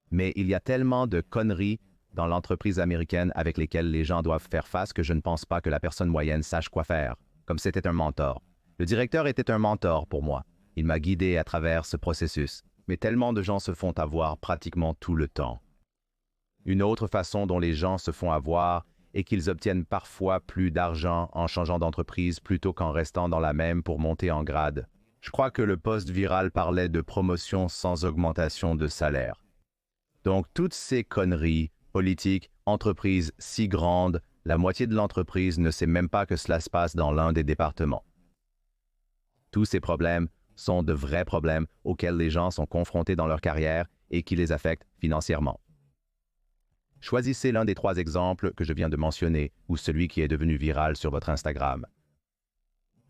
Mais il y a tellement de conneries dans l'entreprise américaine avec lesquelles les gens doivent faire face que je ne pense pas que la personne moyenne sache quoi faire, comme c'était un mentor. Le directeur était un mentor pour moi. Il m'a guidé à travers ce processus. Mais tellement de gens se font avoir pratiquement tout le temps. Une autre façon dont les gens se font avoir est qu'ils obtiennent parfois plus d'argent en changeant d'entreprise plutôt qu'en restant dans la même pour monter en grade. Je crois que le post viral parlait de promotion sans augmentation de salaire. Donc toutes ces conneries, politiques, entreprises si grandes, la moitié de l'entreprise ne sait même pas que cela se passe dans l'un des départements. Tous ces problèmes sont de vrais problèmes auxquels les gens sont confrontés dans leur carrière et qui les affectent financièrement. Choisissez l'un des 3 exemples que je viens de mentionner ou celui qui est devenu viral sur votre Instagram.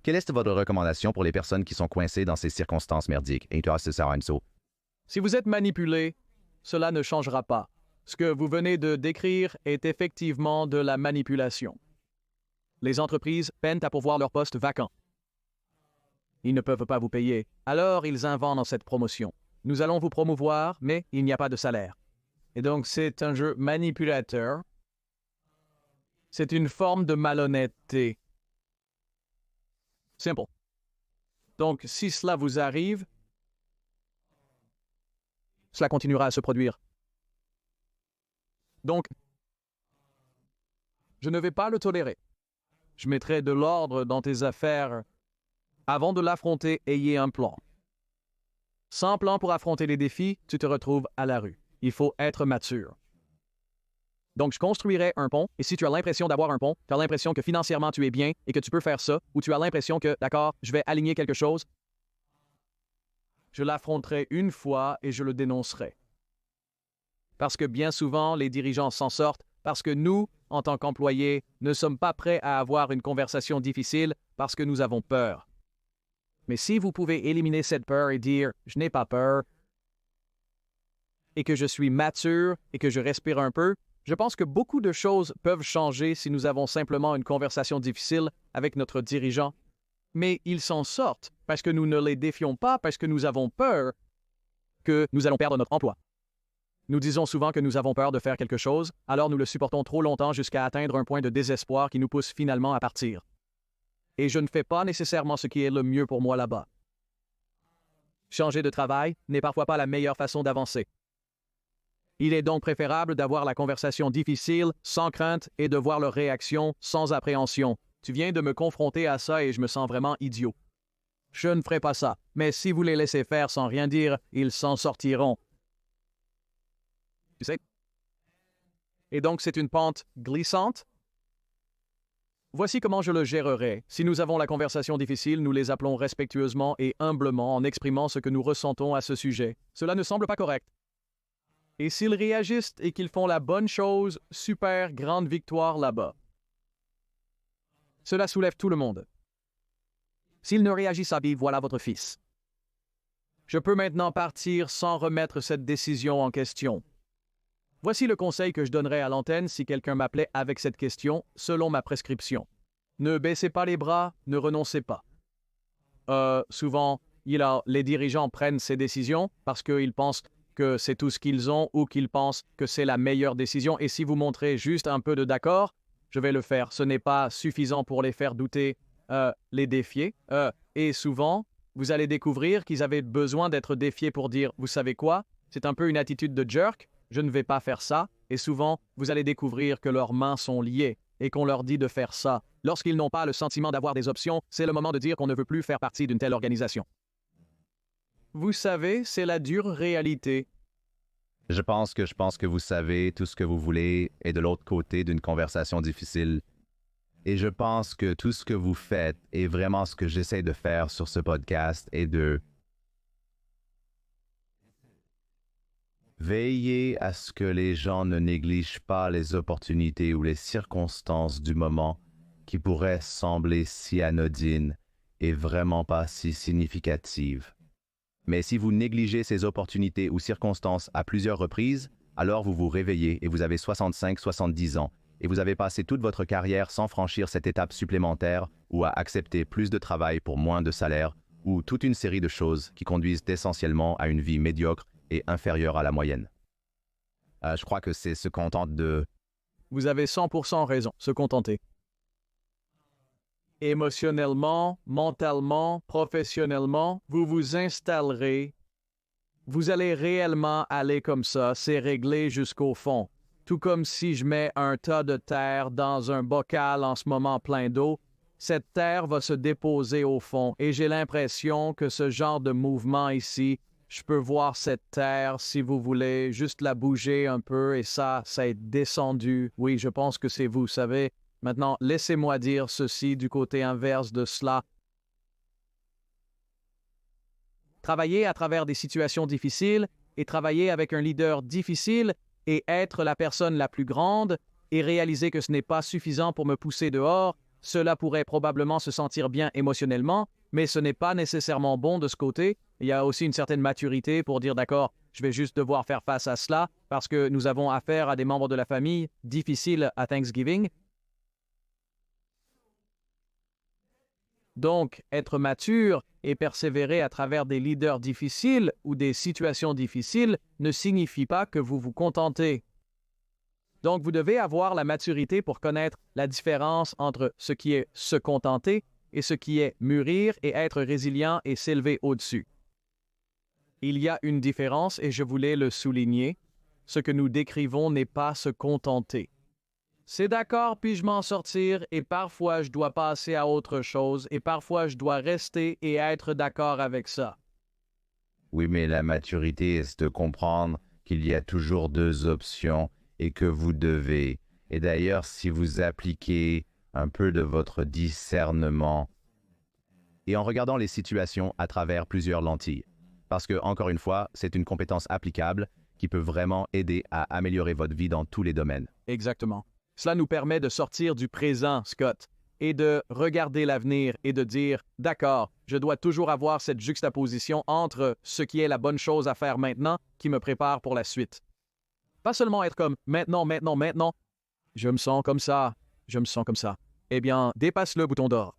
Quelle est votre recommandation pour les personnes qui sont coincées dans ces circonstances merdiques? Si vous êtes manipulé, cela ne changera pas. Ce que vous venez de décrire est effectivement de la manipulation. Les entreprises peinent à pourvoir leurs postes vacants. Ils ne peuvent pas vous payer. Alors, ils inventent cette promotion. Nous allons vous promouvoir, mais il n'y a pas de salaire. Et donc, c'est un jeu manipulateur. C'est une forme de malhonnêteté. Simple. Donc, si cela vous arrive, cela continuera à se produire. Donc, je ne vais pas le tolérer. Je mettrai de l'ordre dans tes affaires. Avant de l'affronter, ayez un plan. Sans plan pour affronter les défis, tu te retrouves à la rue. Il faut être mature. Donc, je construirai un pont, et si tu as l'impression d'avoir un pont, tu as l'impression que financièrement tu es bien et que tu peux faire ça, ou tu as l'impression que, d'accord, je vais aligner quelque chose, je l'affronterai une fois et je le dénoncerai. parce que bien souvent, les dirigeants s'en sortent, parce que nous, en tant qu'employés, ne sommes pas prêts à avoir une conversation difficile parce que nous avons peur. Mais si vous pouvez éliminer cette peur et dire « je n'ai pas peur » et que je suis mature et que je respire un peu, je pense que beaucoup de choses peuvent changer si nous avons simplement une conversation difficile avec notre dirigeant. Mais ils s'en sortent parce que nous ne les défions pas, parce que nous avons peur que nous allons perdre notre emploi. Nous disons souvent que nous avons peur de faire quelque chose, alors nous le supportons trop longtemps jusqu'à atteindre un point de désespoir qui nous pousse finalement à partir. Et je ne fais pas nécessairement ce qui est le mieux pour moi là-bas. Changer de travail n'est parfois pas la meilleure façon d'avancer. Il est donc préférable d'avoir la conversation difficile, sans crainte, et de voir leur réaction sans appréhension. Tu viens de me confronter à ça et je me sens vraiment idiot. Je ne ferai pas ça, mais si vous les laissez faire sans rien dire, ils s'en sortiront. Tu sais? Et donc c'est une pente glissante? Voici comment je le gérerai. Si nous avons la conversation difficile, nous les appelons respectueusement et humblement en exprimant ce que nous ressentons à ce sujet. Cela ne semble pas correct. Et s'ils réagissent et qu'ils font la bonne chose, super grande victoire là-bas. Cela soulève tout le monde. S'ils ne réagissent pas, voilà votre fils. Je peux maintenant partir sans remettre cette décision en question. Voici le conseil que je donnerais à l'antenne si quelqu'un m'appelait avec cette question, selon ma prescription. Ne baissez pas les bras, ne renoncez pas. Souvent, les dirigeants prennent ces décisions parce qu'ils pensent que c'est tout ce qu'ils ont ou qu'ils pensent que c'est la meilleure décision. Et si vous montrez juste un peu de d'accord, je vais le faire. Ce n'est pas suffisant pour les faire douter, les défier. Et souvent, vous allez découvrir qu'ils avaient besoin d'être défiés pour dire « Vous savez quoi? C'est un peu une attitude de jerk. Je ne vais pas faire ça. » Et souvent, vous allez découvrir que leurs mains sont liées et qu'on leur dit de faire ça. Lorsqu'ils n'ont pas le sentiment d'avoir des options, c'est le moment de dire qu'on ne veut plus faire partie d'une telle organisation. Vous savez, c'est la dure réalité. Je pense que vous savez tout ce que vous voulez et de l'autre côté d'une conversation difficile. Et je pense que tout ce que vous faites est vraiment ce que j'essaie de faire sur ce podcast et de veiller à ce que les gens ne négligent pas les opportunités ou les circonstances du moment qui pourraient sembler si anodines et vraiment pas si significatives. Mais si vous négligez ces opportunités ou circonstances à plusieurs reprises, alors vous vous réveillez et vous avez 65, 70 ans et vous avez passé toute votre carrière sans franchir cette étape supplémentaire ou à accepter plus de travail pour moins de salaire ou toute une série de choses qui conduisent essentiellement à une vie médiocre et inférieure à la moyenne. Je crois que c'est se contenter de... Vous avez 100% raison, se contenter. Émotionnellement, mentalement, professionnellement, vous vous installerez. Vous allez réellement aller comme ça, c'est réglé jusqu'au fond. Tout comme si je mets un tas de terre dans un bocal en ce moment plein d'eau, cette terre va se déposer au fond et j'ai l'impression que ce genre de mouvement ici, je peux voir cette terre, si vous voulez, juste la bouger un peu et ça est descendu. Oui, je pense que c'est vous savez. Maintenant, laissez-moi dire ceci du côté inverse de cela. Travailler à travers des situations difficiles et travailler avec un leader difficile et être la personne la plus grande et réaliser que ce n'est pas suffisant pour me pousser dehors, cela pourrait probablement se sentir bien émotionnellement, mais ce n'est pas nécessairement bon de ce côté. Il y a aussi une certaine maturité pour dire d'accord, je vais juste devoir faire face à cela parce que nous avons affaire à des membres de la famille difficiles à Thanksgiving. Donc, être mature et persévérer à travers des leaders difficiles ou des situations difficiles ne signifie pas que vous vous contentez. Donc, vous devez avoir la maturité pour connaître la différence entre ce qui est se contenter et ce qui est mûrir et être résilient et s'élever au-dessus. Il y a une différence et je voulais le souligner. Ce que nous décrivons n'est pas se contenter. C'est d'accord, puis je m'en sortir, et parfois je dois passer à autre chose, et parfois je dois rester et être d'accord avec ça. Oui, mais la maturité est de comprendre qu'il y a toujours deux options et que vous devez. Et d'ailleurs, si vous appliquez un peu de votre discernement et en regardant les situations à travers plusieurs lentilles, parce que, encore une fois, c'est une compétence applicable qui peut vraiment aider à améliorer votre vie dans tous les domaines. Exactement. Cela nous permet de sortir du présent, Scott, et de regarder l'avenir et de dire, d'accord, je dois toujours avoir cette juxtaposition entre ce qui est la bonne chose à faire maintenant qui me prépare pour la suite. Pas seulement être comme maintenant, maintenant, maintenant. Je me sens comme ça, je me sens comme ça. Eh bien, dépasse le bouton d'or.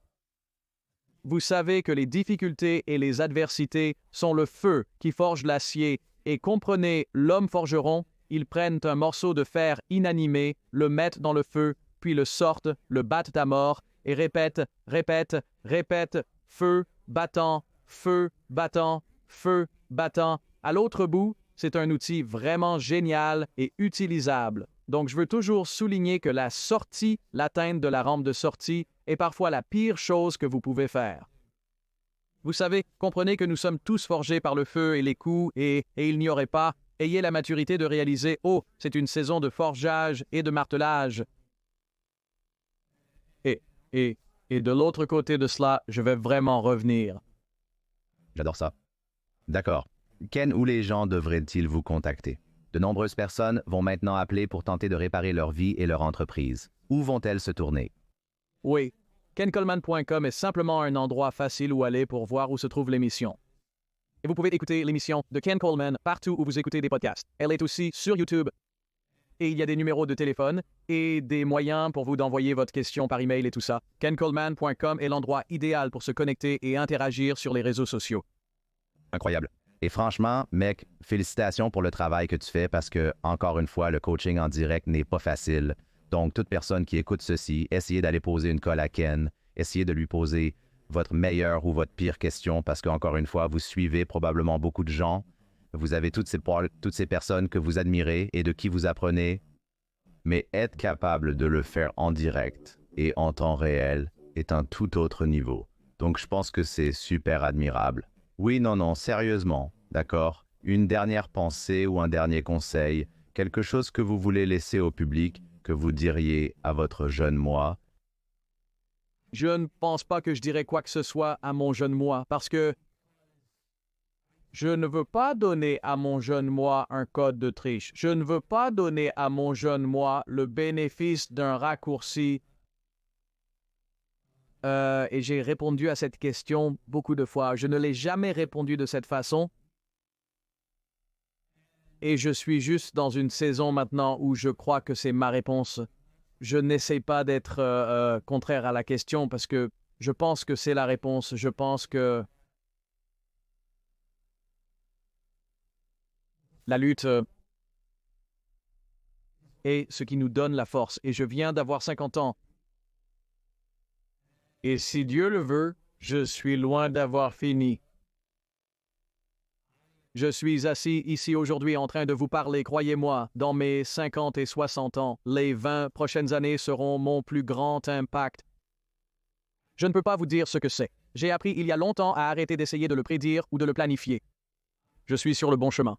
Vous savez que les difficultés et les adversités sont le feu qui forge l'acier, et comprenez l'homme forgeron, ils prennent un morceau de fer inanimé, le mettent dans le feu, puis le sortent, le battent à mort, et répètent, répètent, répètent, feu, battant, feu, battant, feu, battant. À l'autre bout, c'est un outil vraiment génial et utilisable. Donc, je veux toujours souligner que la sortie, l'atteinte de la rampe de sortie, est parfois la pire chose que vous pouvez faire. Vous savez, comprenez que nous sommes tous forgés par le feu et les coups, et il n'y aurait pas, ayez la maturité de réaliser, oh, c'est une saison de forgeage et de martelage. Et de l'autre côté de cela, je vais vraiment revenir. J'adore ça. D'accord. Ken, où les gens devraient-ils vous contacter? De nombreuses personnes vont maintenant appeler pour tenter de réparer leur vie et leur entreprise. Où vont-elles se tourner? Oui, kencoleman.com est simplement un endroit facile où aller pour voir où se trouve l'émission. Et vous pouvez écouter l'émission de Ken Coleman partout où vous écoutez des podcasts. Elle est aussi sur YouTube. Et il y a des numéros de téléphone et des moyens pour vous d'envoyer votre question par email et tout ça. kencoleman.com est l'endroit idéal pour se connecter et interagir sur les réseaux sociaux. Incroyable. Et franchement, mec, félicitations pour le travail que tu fais parce que, encore une fois, le coaching en direct n'est pas facile. Donc, toute personne qui écoute ceci, essayez d'aller poser une colle à Ken, essayez de lui poser votre meilleure ou votre pire question parce qu'encore une fois, vous suivez probablement beaucoup de gens. Vous avez toutes ces personnes que vous admirez et de qui vous apprenez, mais être capable de le faire en direct et en temps réel est un tout autre niveau. Donc, je pense que c'est super admirable. Oui, non, sérieusement, d'accord? Une dernière pensée ou un dernier conseil, quelque chose que vous voulez laisser au public, que vous diriez à votre jeune moi? Je ne pense pas que je dirais quoi que ce soit à mon jeune moi, parce que je ne veux pas donner à mon jeune moi un code de triche. Je ne veux pas donner à mon jeune moi le bénéfice d'un raccourci. Et j'ai répondu à cette question beaucoup de fois. Je ne l'ai jamais répondu de cette façon. Et je suis juste dans une saison maintenant où je crois que c'est ma réponse. Je n'essaie pas d'être contraire à la question parce que je pense que c'est la réponse. Je pense que la lutte est ce qui nous donne la force. Et je viens d'avoir 50 ans. Et si Dieu le veut, je suis loin d'avoir fini. Je suis assis ici aujourd'hui en train de vous parler, croyez-moi, dans mes 50 et 60 ans, les 20 prochaines années seront mon plus grand impact. Je ne peux pas vous dire ce que c'est. J'ai appris il y a longtemps à arrêter d'essayer de le prédire ou de le planifier. Je suis sur le bon chemin.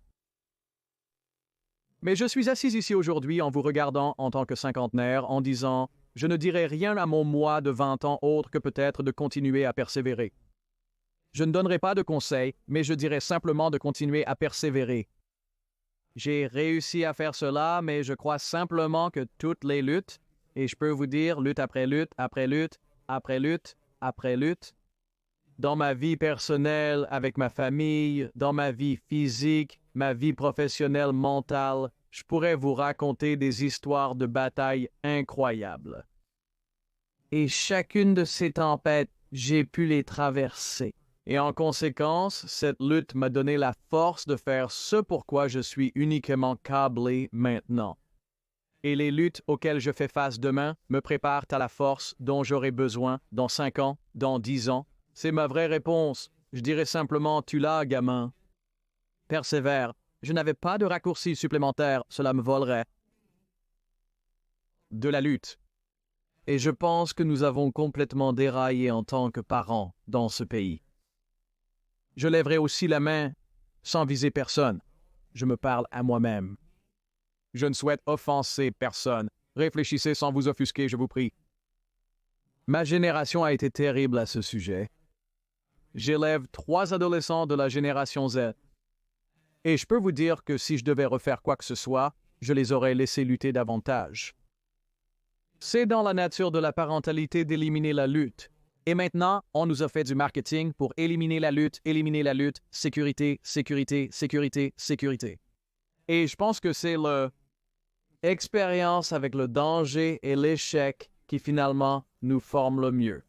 Mais je suis assis ici aujourd'hui en vous regardant en tant que cinquantenaire, en disant « Je ne dirai rien à mon moi de 20 ans autre que peut-être de continuer à persévérer. » Je ne donnerai pas de conseils, mais je dirai simplement de continuer à persévérer. J'ai réussi à faire cela, mais je crois simplement que toutes les luttes, et je peux vous dire lutte après lutte, après lutte, après lutte, après lutte, dans ma vie personnelle, avec ma famille, dans ma vie physique, ma vie professionnelle, mentale, je pourrais vous raconter des histoires de batailles incroyables. Et chacune de ces tempêtes, j'ai pu les traverser. Et en conséquence, cette lutte m'a donné la force de faire ce pourquoi je suis uniquement câblé maintenant. Et les luttes auxquelles je fais face demain me préparent à la force dont j'aurai besoin dans 5 ans, dans 10 ans. C'est ma vraie réponse. Je dirais simplement, tu l'as, gamin. Persévère. Je n'avais pas de raccourci supplémentaire, cela me volerait. De la lutte. Et je pense que nous avons complètement déraillé en tant que parents dans ce pays. Je lèverai aussi la main sans viser personne. Je me parle à moi-même. Je ne souhaite offenser personne. Réfléchissez sans vous offusquer, je vous prie. Ma génération a été terrible à ce sujet. J'élève 3 adolescents de la génération Z. Et je peux vous dire que si je devais refaire quoi que ce soit, je les aurais laissés lutter davantage. C'est dans la nature de la parentalité d'éliminer la lutte. Et maintenant, on nous a fait du marketing pour éliminer la lutte, sécurité, sécurité, sécurité, sécurité. Et je pense que c'est l'expérience avec le danger et l'échec qui finalement nous forme le mieux.